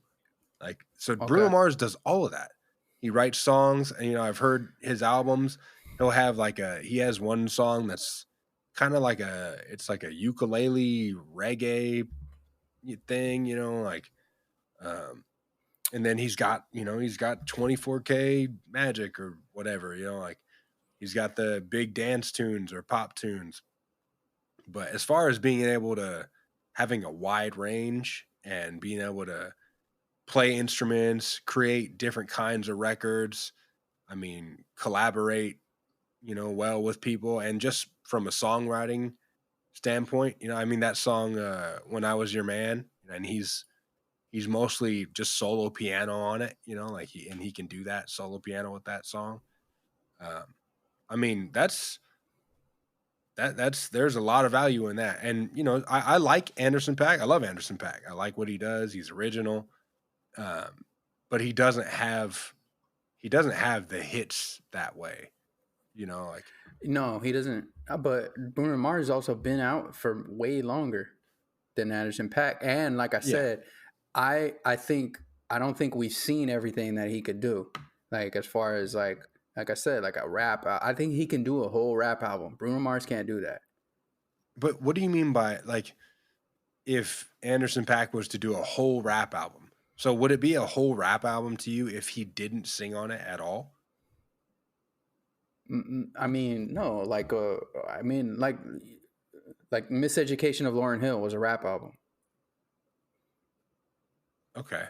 Like, so Bruno Okay. Mars does all of that. He writes songs, and I've heard his albums. He'll have he has one song that's kind of like it's like a ukulele reggae thing, like, and then he's got 24K Magic or whatever, like, he's got the big dance tunes or pop tunes. But as far as being able to having a wide range and being able to play instruments, create different kinds of records, I mean, collaborate, well with people, and just from a songwriting standpoint, I mean, that song, When I Was Your Man, and he's mostly just solo piano on it, like he can do that solo piano with that song. I mean, that's there's a lot of value in that. And I like Anderson .Paak. I love Anderson .Paak. I like what he does. He's original. But he doesn't have the hits that way, like. No, he doesn't. But Bruno Mars has also been out for way longer than Anderson .Paak. And like I said, I don't think we've seen everything that he could do. Like as far as like I said, like a rap. I think he can do a whole rap album. Bruno Mars can't do that. But what do you mean by, like, if Anderson .Paak was to do a whole rap album? So would it be a whole rap album to you if he didn't sing on it at all? I mean, no, like I mean, like Miseducation of Lauryn Hill was a rap album. Okay.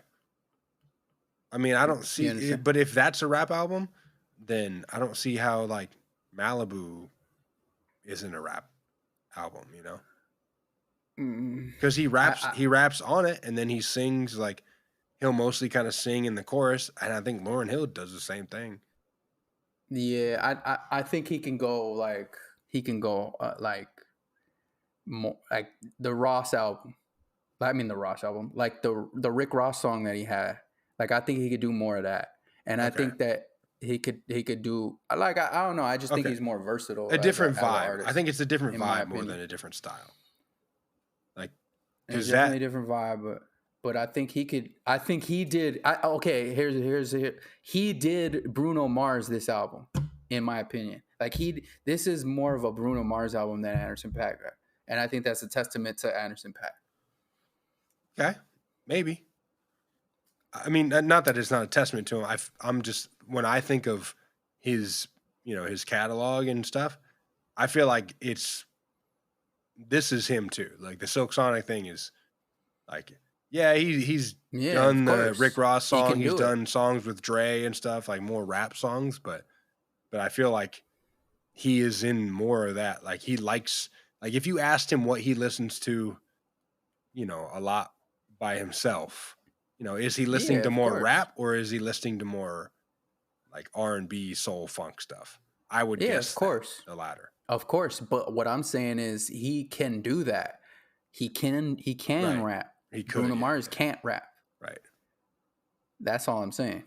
I mean, I don't see it, but if that's a rap album, then I don't see how, like, Malibu isn't a rap album, because he raps on it, and then he sings, like, he'll mostly kind of sing in the chorus, and I think Lauryn Hill does the same thing. Yeah, I think he can go like like more like the Ross album. I mean the Ross album, like the Rick Ross song that he had. Like I think he could do more of that, and I think that he could do like I don't know. I just think he's more versatile. A different as an vibe. artist, I think it's a different in my vibe more opinion. than a different style. Like, It's because definitely a different vibe, but I think he could. I think he did. Okay, here's he did Bruno Mars this album, in my opinion. Like this is more of a Bruno Mars album than Anderson .Paak, and I think that's a testament to Anderson .Paak. Okay, maybe. I mean, not that it's not a testament to him. I'm just when I think of his, his catalog and stuff, I feel like this is him too. Like the Silk Sonic thing is like, yeah, he's Yeah, of done the Rick course. Ross He song. can He's do it. done songs with Dre and stuff, like more rap songs. But I feel like he is in more of that. Like he likes, like if you asked him what he listens to, a lot by himself, is he listening Yeah, to of more course. rap or is he listening to more like R&B, soul, funk stuff? I would Yeah, of guess that course. the latter. Of course. But what I'm saying is he can do that. He can Right. rap. He could, Bruno yeah, Mars yeah. can't rap. Right. That's all I'm saying.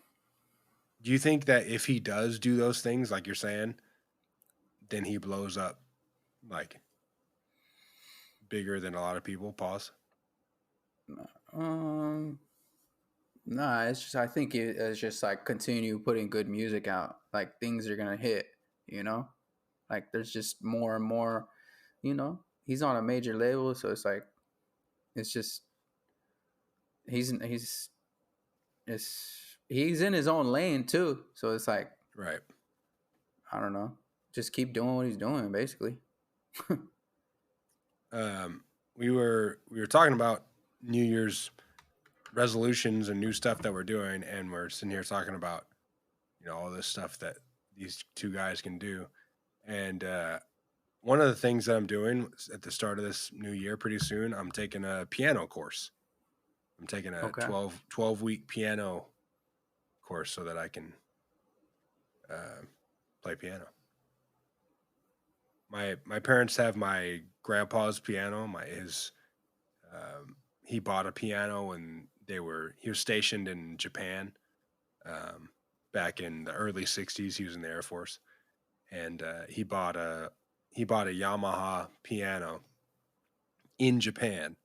Do you think that if he does do those things, like you're saying, then he blows up like bigger than a lot of people? Pause. Um Nah, it's just I think it's just like continue putting good music out. Like things are gonna hit, you know? Like there's just more and more, he's on a major label, so it's like it's just he's he's in his own lane too. So it's like, Right. I don't know. Just keep doing what he's doing, basically. We were talking about New Year's resolutions and new stuff that we're doing, and we're sitting here talking about all this stuff that these two guys can do. And one of the things that I'm doing at the start of this new year, pretty soon, I'm taking a piano course. I'm taking a Okay. 12-week piano course so that I can uh, play piano. My parents have my grandpa's piano. He bought a piano when he was stationed in Japan um, back in the early '60s. He was in the Air Force, and he bought a Yamaha piano in Japan,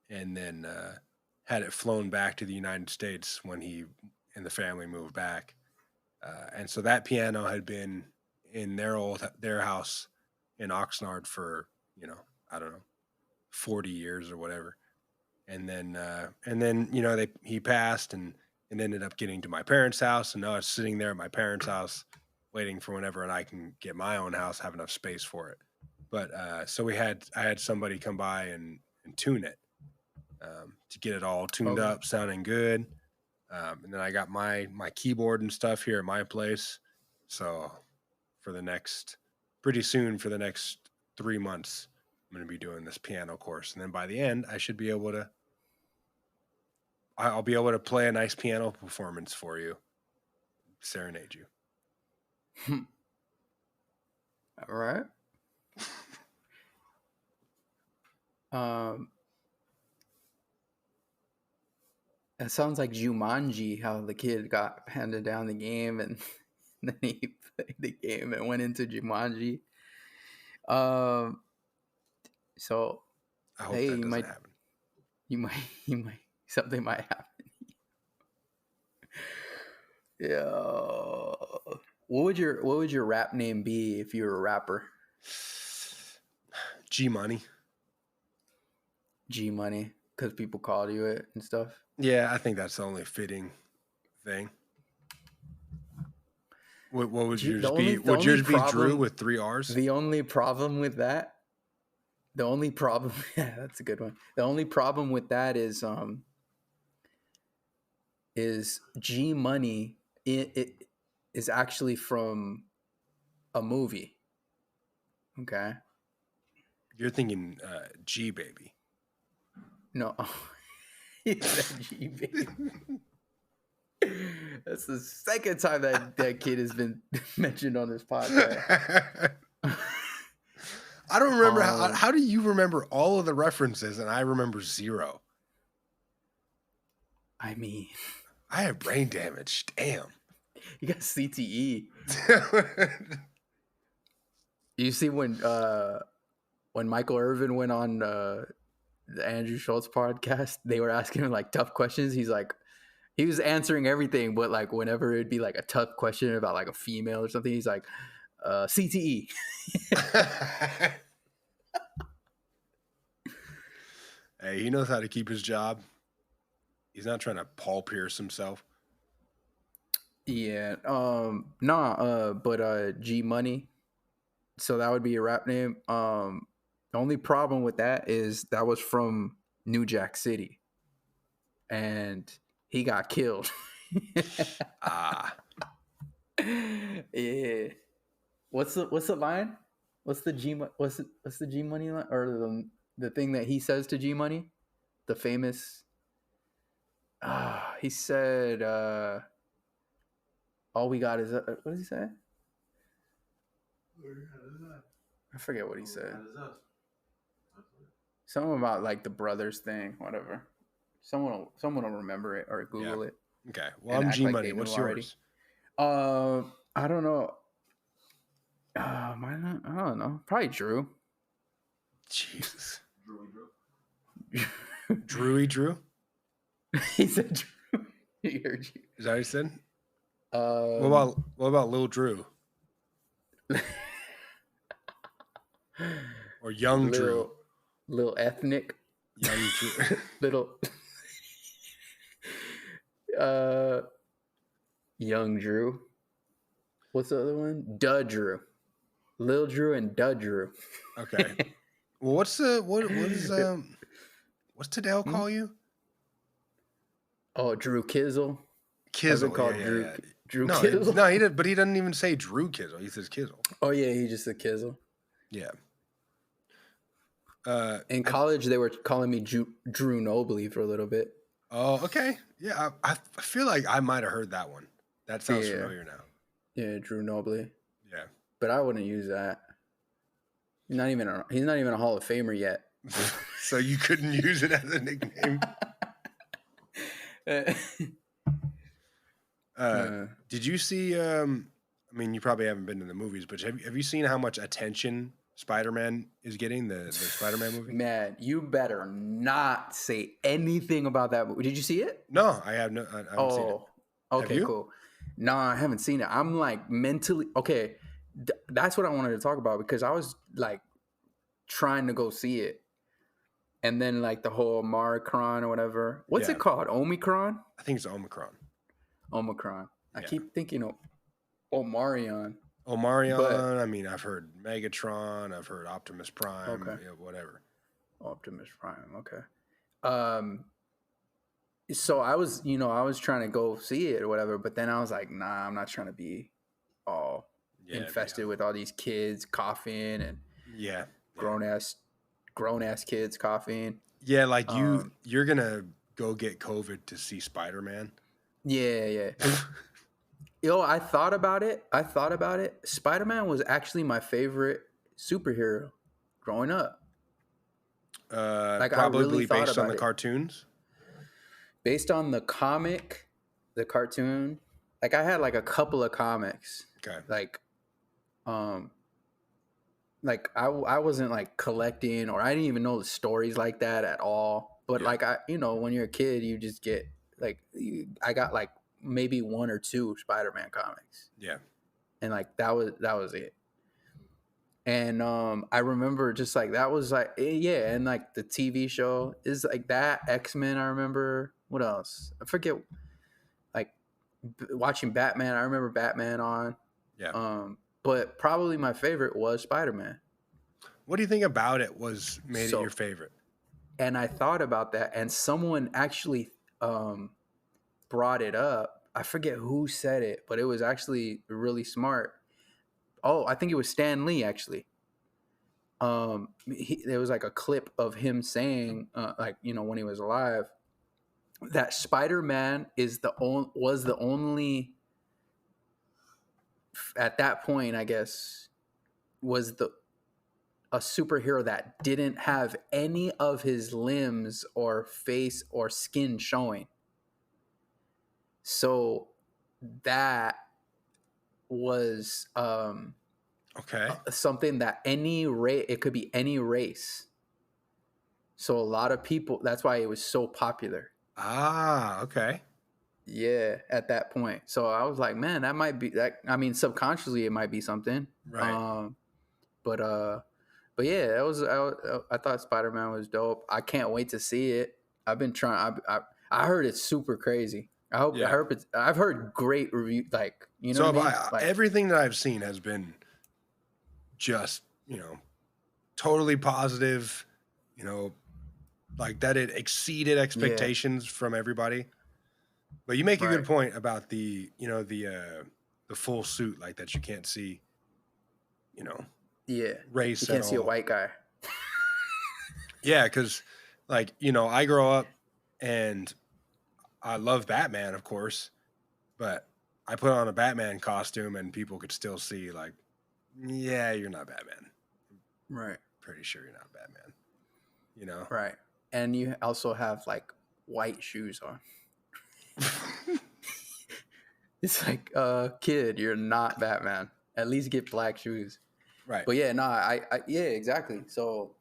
and then had it flown back to the United States when he and the family moved back. And so that piano had been in their house in Oxnard for I don't know 40 years or whatever. And then he passed and ended up getting to my parents' house, and now it's sitting there at my parents' house waiting for whenever and I can get my own house, have enough space for it. But so I had somebody come by and tune it to get it all tuned Okay. up, sounding good. And then I got my keyboard and stuff here at my place. So for the next pretty soon for the next 3 months, I'm going to be doing this piano course, and then by the end, I'll be able to play a nice piano performance for you, serenade you. All right. Um it sounds like Jumanji, how the kid got handed down the game and then he played the game and went into Jumanji. Um, so I hope hey, that doesn't happen. you might, you might, something might happen. Yeah. What would your rap name be if you were a rapper? G Money. G Money, because people called you it and stuff. Yeah, I think that's the only fitting thing. What would G, yours be? the Would only yours be Drew problem, with 3 R's? the only problem with that, the only problem, yeah, that's a good one. The only problem with that is G Money. It is actually from a movie. Okay. You're thinking G Baby. No, he said G baby. That's the second time that kid has been mentioned on this podcast. I don't remember how do you remember all of the references and I remember zero? I mean, I have brain damage. Damn. you got CTE. You see when Michael Irvin went on the Andrew Schultz podcast, they were asking him like tough questions. He was answering everything, but like whenever it'd be like a tough question about like a female or something, he's like, CTE. Hey, he knows how to keep his job. He's not trying to Paul Pierce himself. Yeah. But G Money. So that would be a rap name. The only problem with that is that was from New Jack City, and he got killed. Ah, Yeah. What's the line? What's the G Money line, or the thing that he says to G Money? The famous. He said, "All we got is what does he say?" I forget what he said. Something about like the brothers thing, whatever. Someone will remember it or Google it. okay. Well, I'm G Money. What's yours? I don't know. I don't know. Probably Drew. Jesus. Drew? He said Drew. He heard you. Is that what he said? What about Lil Drew? Or Young Drew? Little ethnic. Young Drew. Little Young Drew. What's the other one? Dud Drew. Lil Drew and Dud Drew. Okay. Well, what's Tadell call you? Oh, Drew Kizzle. Kizzle. Called Yeah. Drew No, Kizzle. No, he did, but he doesn't even say Drew Kizzle. He says Kizzle. Oh yeah, he just said Kizzle. Yeah. In college, they were calling me Drew Nobley for a little bit. Oh, okay. Yeah, I feel like I might have heard that one. That sounds familiar now. Yeah, Drew Nobley. Yeah. But I wouldn't use that. He's not even a Hall of Famer yet. So you couldn't use it as a nickname. Did you see? I mean, you probably haven't been to the movies, but have you seen how much attention Spider-Man is getting? The Spider-Man movie. Man, you better not say anything about that movie. Did you see it? No, I haven't seen it. Okay, cool. No, I haven't seen it. I'm like mentally okay. That's what I wanted to talk about because I was like trying to go see it, and then like the whole Omicron or whatever. What's it called? Omicron? I think it's Omicron. I keep thinking of Omarion. I mean, I've heard Megatron. I've heard Optimus Prime. Okay. Yeah, whatever. Optimus Prime. Okay. So I was trying to go see it or whatever, but then I was like, nah, I'm not trying to be all infested with all these kids coughing and grown ass kids coughing. Yeah, like you're gonna go get COVID to see Spider-Man. Yeah. Yo, I thought about it. Spider-Man was actually my favorite superhero growing up. Probably based on the cartoons. Based on the comic, the cartoon, like I had like a couple of comics. Okay. Like I wasn't like collecting, or I didn't even know the stories like that at all. But like when you're a kid, you just get like I got like maybe one or two Spider-Man comics. Yeah. And like that was it. And I remember just like that was like and like the TV show is like that. X-Men, I remember. What else? I forget. Like watching Batman, I remember Batman on. Yeah. But probably my favorite was Spider-Man. What do you think about it made it your favorite? And I thought about that, and someone actually brought it up. I forget who said it, but it was actually really smart. Oh, I think it was Stan Lee, actually. There was like a clip of him saying, when he was alive, that Spider-Man was the only, at that point, I guess, was a superhero that didn't have any of his limbs or face or skin showing. So that was something that it could be any race. So a lot of people, that's why it was so popular. Ah, okay. Yeah, at that point. So I was like, man, that might be that. I mean, subconsciously it might be something. Right. But yeah, I thought Spider-Man was dope. I can't wait to see it. I've been trying. I heard it's super crazy. I Yeah. hope it's. I've heard great review. Like, you know So what I if mean? I Like, everything that I've seen has been just, totally positive, you know, like that it exceeded yeah, expectations from everybody. But you make a good right. point about the full suit like that you can't see, you know, Yeah, you race at can't see a all. white guy. Yeah, because like, I grow up and I love Batman, of course, but I put on a Batman costume and people could still see like, yeah, you're not Batman. Right, Pretty sure you're not Batman, you know? right. And you also have like white shoes on. It's like, kid, you're not Batman. At least get black shoes. Right. But yeah, no, yeah, exactly. So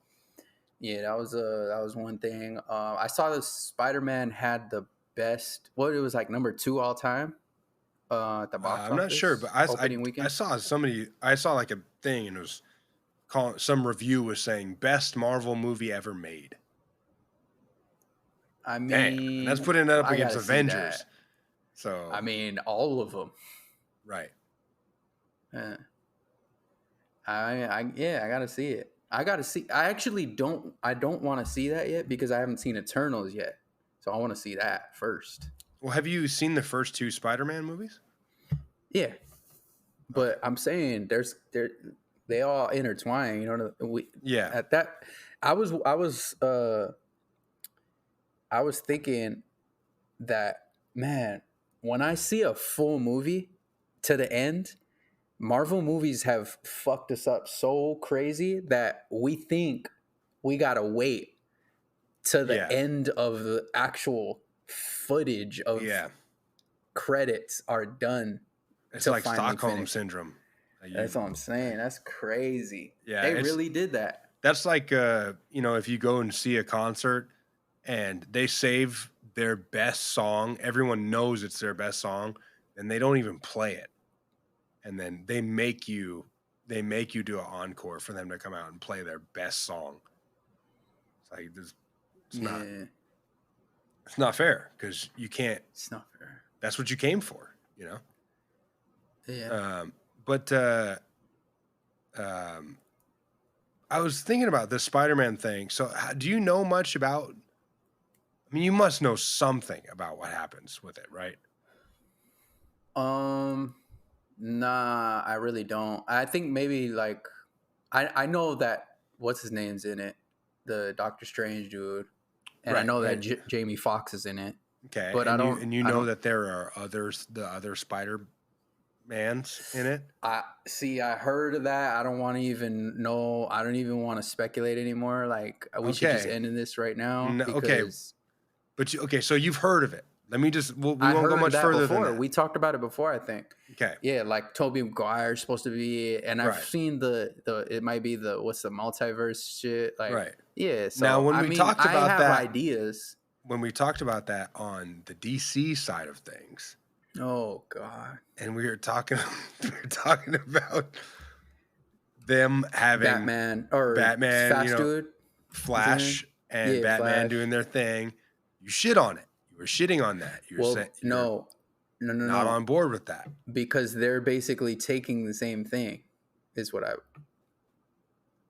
yeah, that was one thing. I saw that Spider-Man had the best. What, it was like number 2 all time at the box I'm not sure, but office opening I weekend. saw I saw like a thing and it was calling some review was saying best Marvel movie ever made. I Damn, and that's mean, putting it up I against gotta see Avengers. that. I So mean, all of them. right, Yeah. Yeah, I gotta see it. I gotta see. I actually don't. I don't want to see that yet because I haven't seen Eternals yet. So I want to see that first. well, have you seen the first 2 Spider-Man movies? Yeah, Okay, but I'm saying they all intertwine. You know, we yeah, at that. I was thinking that, man, when I see a full movie to the end, Marvel movies have fucked us up so crazy that we think we gotta wait to the yeah, end of the actual footage of yeah. credits are done It's to like finally Stockholm finish. syndrome. That's what I'm saying. That's crazy. Yeah, They it's really did that. that's like if you go and see a concert and they save their best song, everyone knows it's their best song, and they don't even play it. And then they make you do an encore for them to come out and play their best song. It's like it's not Yeah, it's not fair because you can't. it's not fair. That's what you came for. Yeah. But um, I was thinking about the Spider-Man thing. So, do you know much about? I mean, you must know something about what happens with it, right? Um, nah, I really don't. I think maybe like I know that what's his name's in it, the Doctor Strange dude, and I Right. know that And Jamie Foxx is in it, okay, but and you I know don't. that there are the other Spider-Mans in it. I see. I heard of that. I don't want to even know. I don't even want to speculate anymore. Like, we should just Okay. end in this right now No, okay. because But okay, so you've heard of it. Let me just we I won't go heard much that further than before. that. We talked about it before, I think. Okay. Yeah, like Tobey Maguire's supposed to be, and I've Right. seen the it might be the what's the multiverse shit. Like, Right. yeah. Now, So I mean, I have ideas. when we talked about that on the DC side of things, Oh God, and we were talking we were talking about them having Batman or Batman, Fast Dude. What's his name? Flash and Yeah, Batman Flash. doing their thing. You shit on it. You were shitting on that. You're saying Well, you're no, no, no, not no, on board with that. because they're basically taking the same thing. Is what I.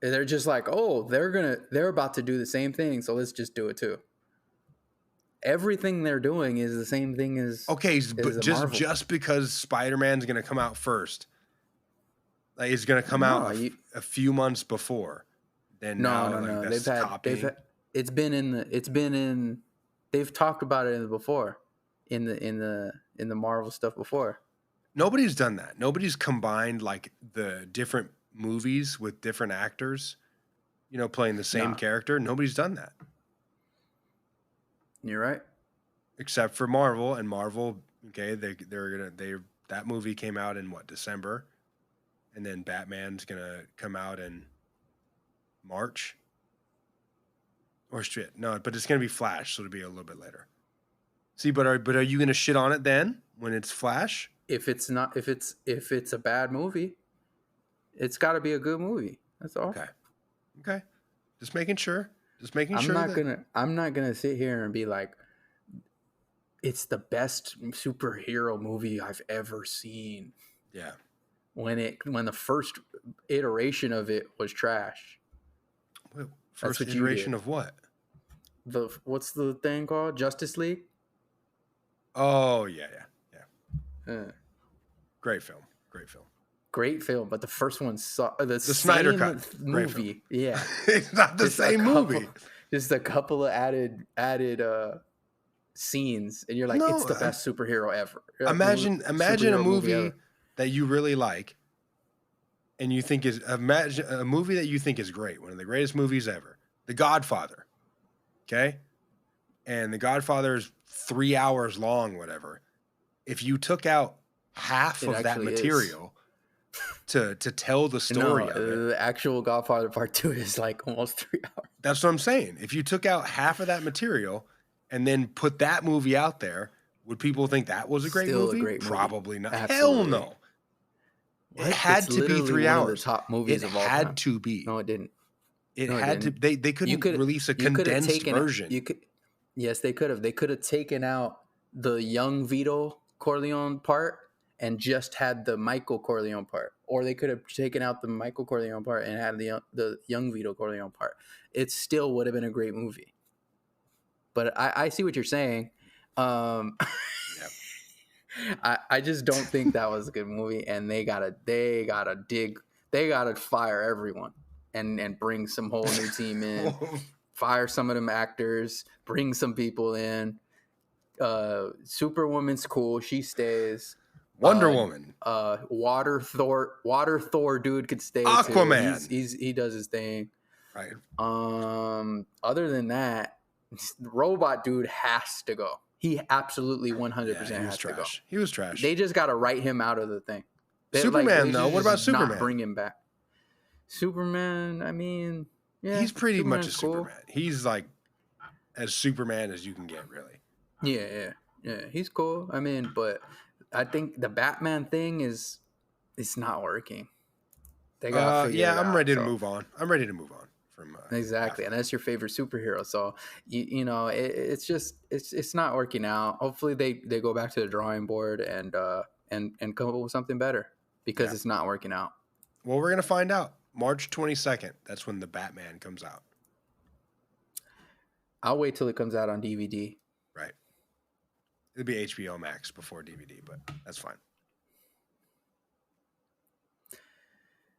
They're just like, oh, they're about to do the same thing, so let's just do it too. Everything they're doing is the same thing Okay, as but a Marvel. just because Spider-Man's going to come out first, like it's going to come out No, a few months before, then no, now no, like no. that's copying. It's been in. They've talked about it before, in the Marvel stuff before. Nobody's done that. Nobody's combined like the different movies with different actors, playing the same Nah, character. Nobody's done that you're right. except for Marvel. And Marvel, okay, they that movie came out in what, December, and then Batman's gonna come out in March. Or shit, no, but it's gonna be Flash, so it'll be a little bit later. See, but are you gonna shit on it then when it's Flash? If it's not, if it's a bad movie, it's got to be a good movie. That's all. Okay, okay, just making sure. Just making sure that I'm not gonna sit here and be like, it's the best superhero movie I've ever seen. Yeah. When the first iteration of it was trash. Wait, That's first what you iteration did. of what? What's the thing called? Justice League? Oh, yeah. Uh, Great film. Great film. Great film, but the first one saw the Snyder same Cut. Great film. movie. Yeah. It's not the Just same movie. Just a couple of added scenes, and you're like, No, it's the best superhero ever. Imagine a Superhero movie ever. that you really like, and you think imagine a movie that you think is great, one of the greatest movies ever, The Godfather. Okay, and The Godfather is 3 hours long, whatever. If you took out half of that material to tell the story of it, the actual Godfather Part 2 is like almost 3 hours. That's what I'm saying. If you took out half of that material and then put that movie out there, would people think that was a great movie? Probably not. Absolutely. Hell no. What? It had to be 3 hours. One of the top movies of all time. It had to be. No, it didn't. It had to. They couldn't release a condensed version. Yes, they could have. They could have taken out the young Vito Corleone part and just had the Michael Corleone part, or they could have taken out the Michael Corleone part and had the young Vito Corleone part. It still would have been a great movie. But I see what you're saying. Yep. I just don't think that was a good movie, and they gotta fire everyone and bring some whole new team in, fire some of them actors, bring some people in. Superwoman's cool, she stays. Wonder Woman, Water Thor dude could stay. Aquaman, too. He does his thing. Right. Other than that, Robot dude has to go. He absolutely 100% has to go. He was trash. They just got to write him out of the thing. Superman, though. What about Superman? Not bring him back. Superman, I mean, yeah. He's pretty Superman's much a cool. Superman. He's like as Superman as you can get, really. Yeah. He's cool. I mean, but I think the Batman thing it's not working. They got to figure it out. I'm ready to move on. I'm ready to move on from exactly, Batman. And that's your favorite superhero. So you know, it's just it's not working out. Hopefully they go back to the drawing board and come up with something better because it's not working out. Well, we're gonna find out March 22nd. That's when the Batman comes out. I'll wait till it comes out on DVD. Right. It'll be HBO Max before DVD, but that's fine.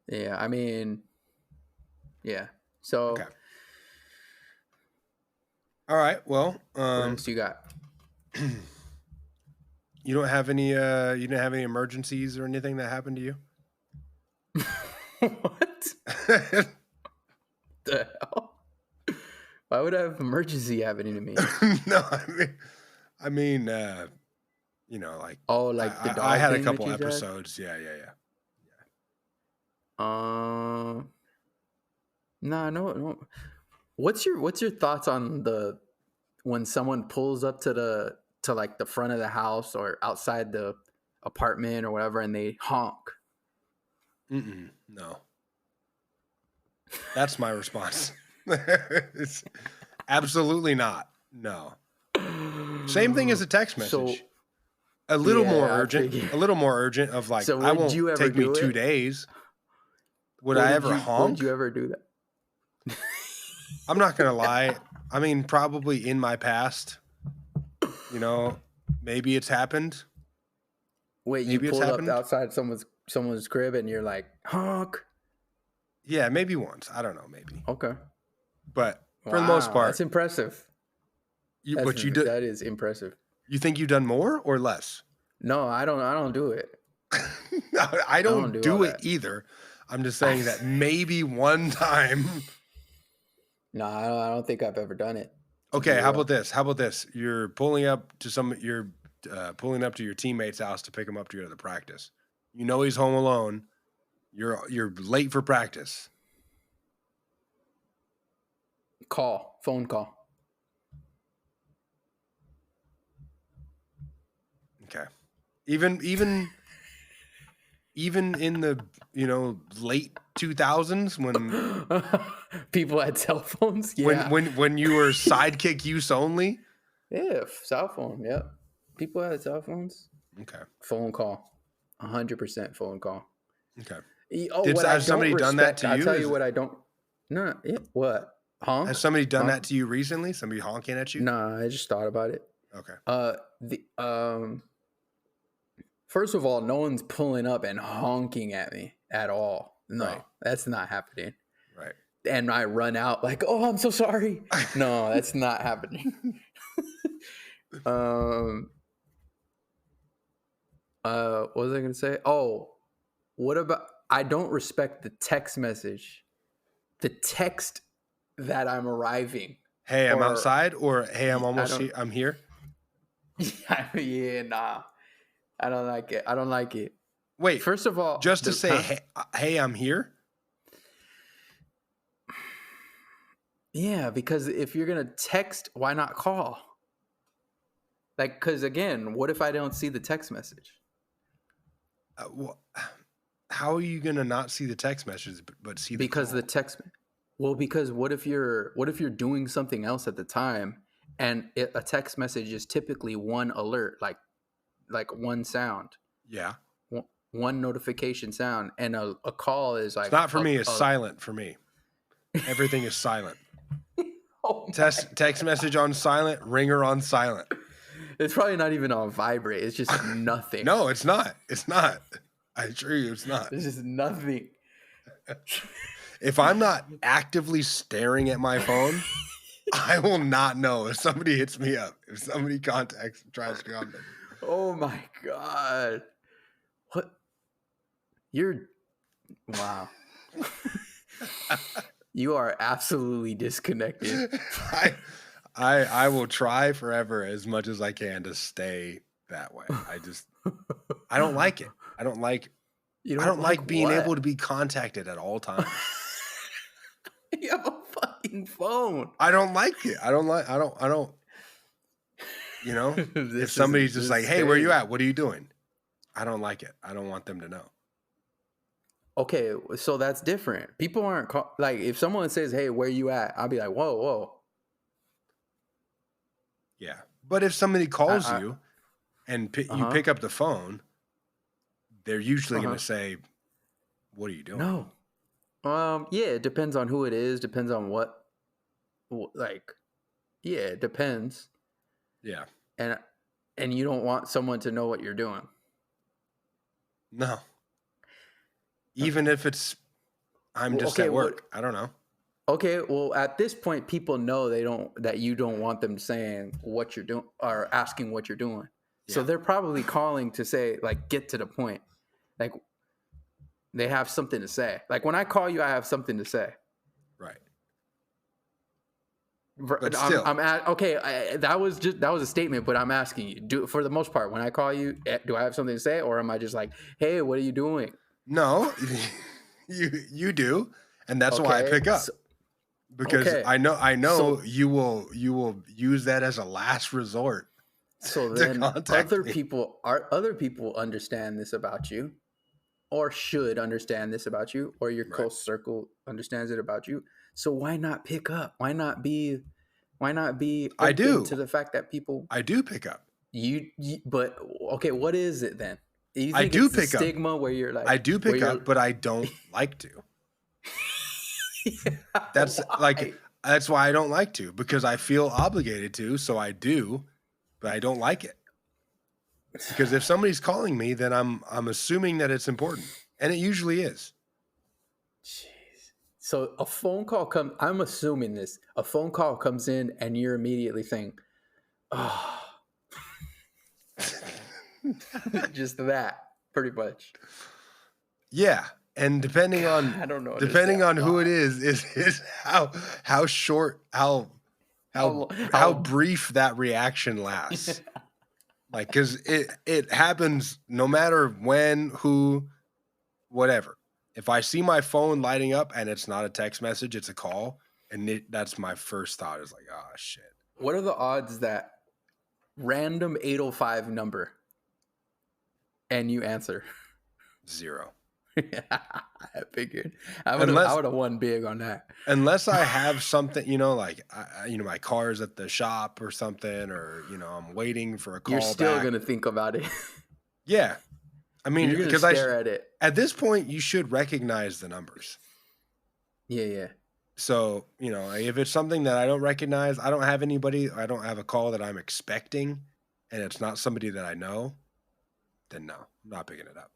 Yeah, I mean, yeah. So, okay. All right. Well, what else you got? You don't have any. You didn't have any emergencies or anything that happened to you? What? The hell? Why would I have emergency happening to me? No, I mean, you know, like like the dog I had a thing couple episodes. Yeah. No. What's your thoughts on when someone pulls up to like the front of the house or outside the apartment or whatever and they honk? No. That's my response. It's absolutely not. No. Same thing as a text message. So, a little more urgent of like, so I won't take me 2 days. Would I ever honk? Would you ever do that? I'm not going to lie. I mean, probably in my past, you know, maybe it's happened. Wait, you pulled up outside someone's crib and you're like, honk. Yeah, maybe once. I don't know, maybe. Okay. But for the most part. That's impressive. That is impressive. You think you've done more or less? No, I don't do it. No, I don't do it either. I'm just saying that maybe one time. No, I don't think I've ever done it. Okay, how about this? You're pulling up to your teammate's house to pick him up to go to the practice. You know he's home alone. You're late for practice. Phone call. Okay. Even in the, late 2000s when people had cell phones, yeah. When you were sidekick use only? Yeah, cell phone, yeah. People have cell phones. Okay. Phone call, 100% phone call. Okay. What I Has don't somebody done that respect, to I'll you? tell you what I don't. No, what honk? Has somebody done Honk? that to you recently? Somebody honking at you? Nah, I just thought about it. Okay. First of all, no one's pulling up and honking at me at all. No, Right. that's not happening. Right. And I run out like, oh, I'm so sorry. No, that's not happening. What was I gonna say? Oh, what about? I don't respect the text message, the text that I'm arriving. Hey, I'm Or- outside, or hey, I'm I almost don't- here. I'm here. Yeah, nah, I don't like it. I don't like it. Wait, First of all, just to say, hey, I'm here. Yeah, because if you're gonna text, why not call? Like, because again, what if I don't see the text message? How are you gonna not see the text message but see the Because call? the text. Well, because what if you're doing something else at the time, and a text message is typically one alert, like one sound, Yeah. one notification sound, and a call is like. It's not for me. It's silent for me. Everything is silent. Oh text message on silent, ringer on silent. It's probably not even on vibrate. It's just nothing. No, it's not. It's not. I assure you, it's not. There's just nothing. If I'm not actively staring at my phone, I will not know if somebody hits me up. If somebody tries to contact me. Oh my God. What? Wow. You are absolutely disconnected. I will try forever as much as I can to stay that way. I don't like it. I don't like being able to be contacted at all times. You have a fucking phone. I don't like it. I don't you know, if somebody's just like, hey, where you at? What are you doing? I don't like it. I don't want them to know. Okay, so that's different. People aren't like, if someone says, hey, where you at? I'll be like, whoa. Yeah. But if somebody calls you and you pick up the phone, they're usually going to say, what are you doing? No. Yeah, it depends on who it is. Depends on what, yeah, it depends. Yeah. And you don't want someone to know what you're doing. No. Even if I'm just at work. I don't know. Okay, well, at this point, people know that you don't want them saying what you're doing or asking what you're doing. Yeah. So they're probably calling to say, like, get to the point. Like, they have something to say. Like, when I call you, I have something to say. Right. But still. That was a statement, but I'm asking you, for the most part, when I call you, do I have something to say, or am I just like, hey, what are you doing? No, you do, and that's why I pick up. Because I know you will use that as a last resort. So then other people understand this about you, or should understand this about you, or your close circle understands it about you. So why not pick up? Why not be open to the fact that people I do pick up. But okay, what is it then? You think I do it's the pick up. Stigma where you're like, I do pick up, but I don't like to. That's that's why I don't like to, because I feel obligated to, so I do, but I don't like it. Because if somebody's calling me, then I'm assuming that it's important, and it usually is. Jeez. So a phone call I'm assuming this. A phone call comes in and you're immediately saying, "Oh." Just that, pretty much. Yeah. And depending on who it is how short, how brief that reaction lasts. Like, because it happens no matter when, who, whatever. If I see my phone lighting up and it's not a text message, it's a call, and that's my first thought is like, oh shit. What are the odds that random 805 number and you answer? 0. I figured I would Unless have won big on that. unless I have something, like my car's at the shop or something, or I'm waiting for a You're call still back. gonna think about it. Yeah, I mean, You're gonna because stare at it. at this point you should recognize the numbers. Yeah, yeah. So if it's something that I don't recognize, I don't have anybody, I don't have a call that I'm expecting, and it's not somebody that I know, then no, I'm not picking it up.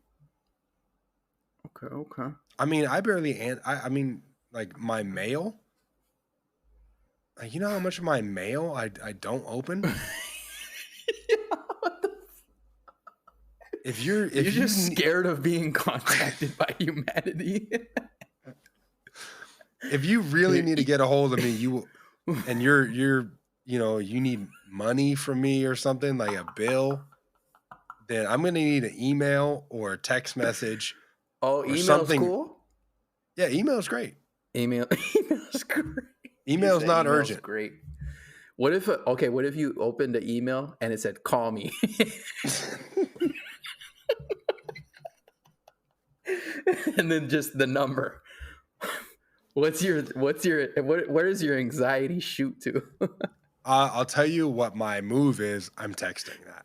Okay, okay. I mean, I barely, I mean, like my mail. You know how much of my mail I don't open? If You're just scared of being contacted by humanity. If you really need to get a hold of me, and you need money from me or something, like a bill, then I'm gonna need an email or a text message Oh, or email's something. cool. Yeah, email's great. Email's great. Email's not urgent. Great. What if you opened the email and it said "call me," and then just the number? Where does your anxiety shoot to? I'll tell you what my move is. I'm texting that.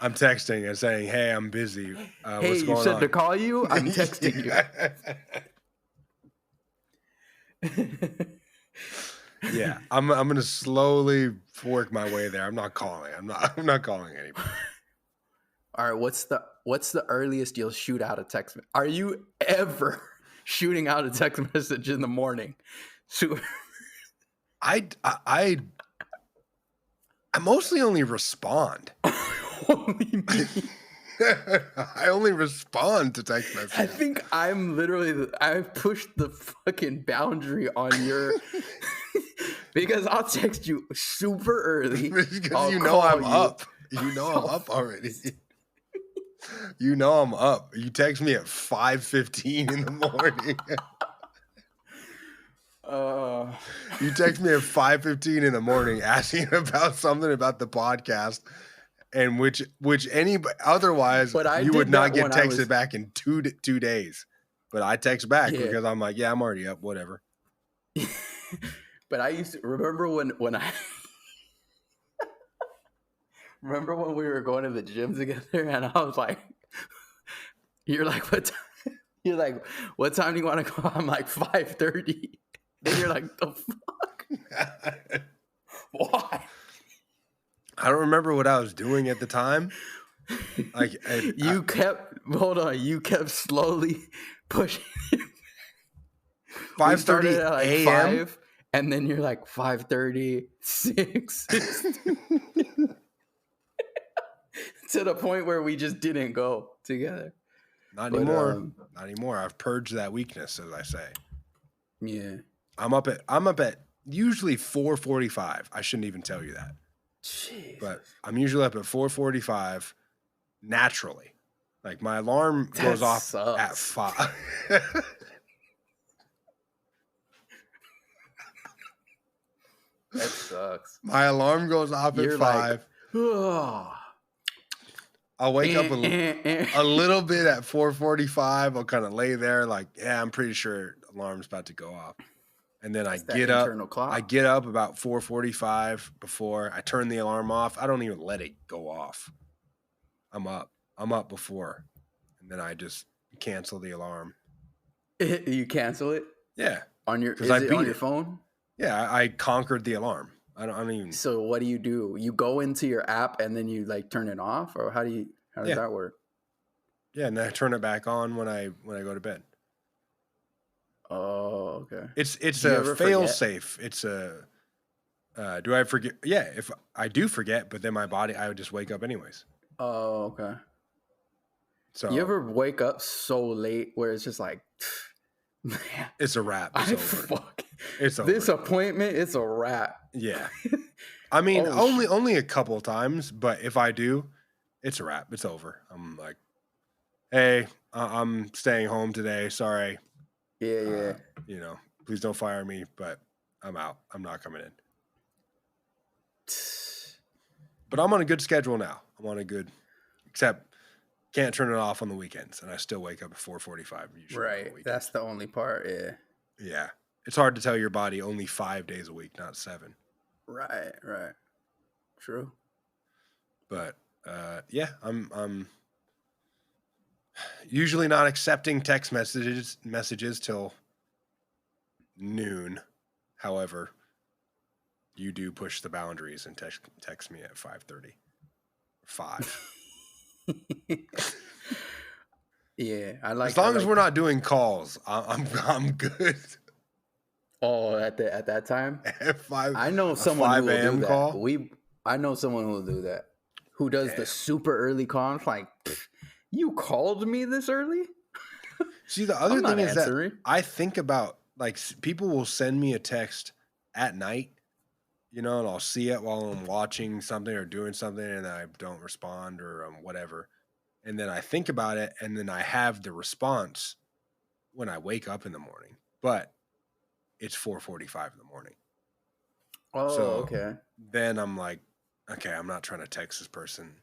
I'm texting and saying, "Hey, I'm busy. Hey, what's you going said on?" to call you. I'm texting you. Yeah, I'm gonna slowly work my way there. I'm not calling. I'm not calling anybody. All right, what's the earliest you'll shoot out a text? Are you ever shooting out a text message in the morning? I mostly only respond. Only me. I only respond to text messages. I think I'm literally I've pushed the fucking boundary on your because I'll text you super early. Because I'm up. I'm up already. I'm up. You text me at 5:15 in the morning. You text me at 5:15 in the morning asking about something about the podcast, and which anybody otherwise you would not get texted back in 2 days. But I text back because I'm like, yeah, I'm already up, whatever. But I used to remember when I remember when we were going to the gym together, and I was like, "You're like, what time?" You're like, "What time do you want to go?" I'm like, 5:30. And you're like, "The fuck? Why?" I don't remember what I was doing at the time. Like you kept slowly pushing. 5:30 at like a.m. 5, and then you're like 5:30, 6. To the point where we just didn't go together. Not anymore. Not anymore. I've purged that weakness, as I say. Yeah. I'm up at usually 4:45. I shouldn't even tell you that. Jeez. But I'm usually up at 4:45 naturally. Like my alarm goes off at 5. That sucks. My alarm goes off at 5. Like, I'll wake up a little bit at 4:45. I'll kind of lay there like, yeah, I'm pretty sure alarm's about to go off. And then I get up. I get up about 4:45 before I turn the alarm off. I don't even let it go off. I'm up. I'm up before. And then I just cancel the alarm. You cancel it? Yeah. On your phone? Yeah, I conquered the alarm. I don't even. So what do? You go into your app and then you like turn it off, or how does that work? Yeah, and then I turn it back on when I go to bed. Oh, okay. It's a fail safe. It's a. Do I forget? Yeah, if I do forget, but then my body, I would just wake up anyways. Oh, okay. So you ever wake up so late where it's just like, man, it's a wrap. It's over. It's over. This appointment, it's a wrap. Yeah. I mean, only a couple times, but if I do, it's a wrap. It's over. I'm like, hey, I'm staying home today. Sorry. Yeah. Please don't fire me, but I'm out. I'm not coming in. But I'm on a good schedule now. Except Can't turn it off on the weekends, and I still wake up at 4:45 usually on the Right. weekends. That's the only part. Yeah. Yeah. It's hard to tell your body only 5 days a week, not 7. Right. Right. True. But yeah, I'm usually not accepting text messages till noon. However, you do push the boundaries and text me at 5:30. 5. Yeah, I like. As long I as like, we're not doing calls, I'm good. Oh, at that time, At 5, I know a someone who 5 will do a.m. that. call. I know someone who will do that. Who does the Damn. super early call? It's like, you called me this early? See, the other I'm not thing is that answering. I think about, like, people will send me a text at night, and I'll see it while I'm watching something or doing something, and I don't respond or whatever. And then I think about it, and then I have the response when I wake up in the morning. But it's 4:45 in the morning. Oh, So okay. then I'm like, okay, I'm not trying to text this person,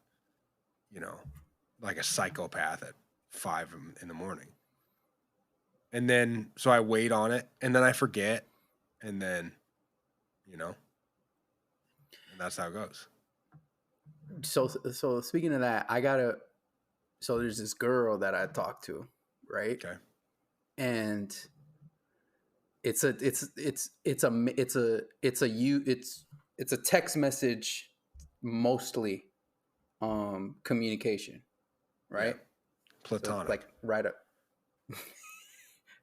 like a psychopath at 5 in the morning. And then, so I wait on it, and then I forget, and then, and that's how it goes. So speaking of that, so there's this girl that I talked to, right? Okay. And it's a text message mostly communication, right? Yeah. Platonic. So like right up.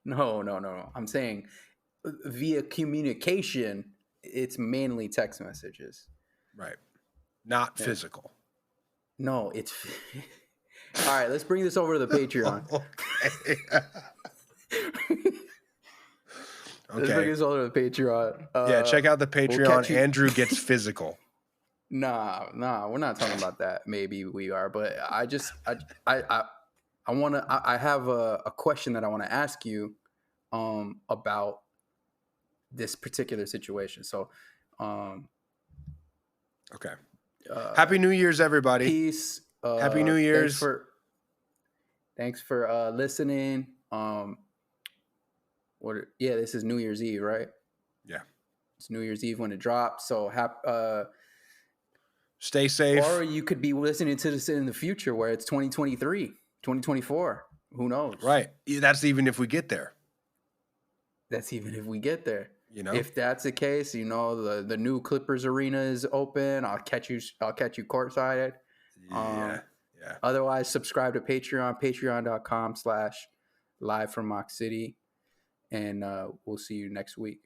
No. I'm saying via communication, it's mainly text messages. Right. Not physical. No, it's all right. Let's bring this over to the Patreon. Okay. Let's bring this over to the Patreon. Yeah, check out the Patreon. We'll Andrew gets physical. Nah, we're not talking about that. Maybe we are, but I want to. I have a question that I want to ask you, about this particular situation. So, Okay. Happy New Year's, everybody. Peace. Happy New Year's. Thanks for listening. This is New Year's Eve, right? Yeah. It's New Year's Eve when it drops. So stay safe. Or you could be listening to this in the future where it's 2023, 2024. Who knows? Right. That's even if we get there. That's even if we get there. If that's the case, the new Clippers arena is open. I'll catch you courtside. Yeah. Otherwise, subscribe to Patreon, patreon.com/live from Mock City. And we'll see you next week.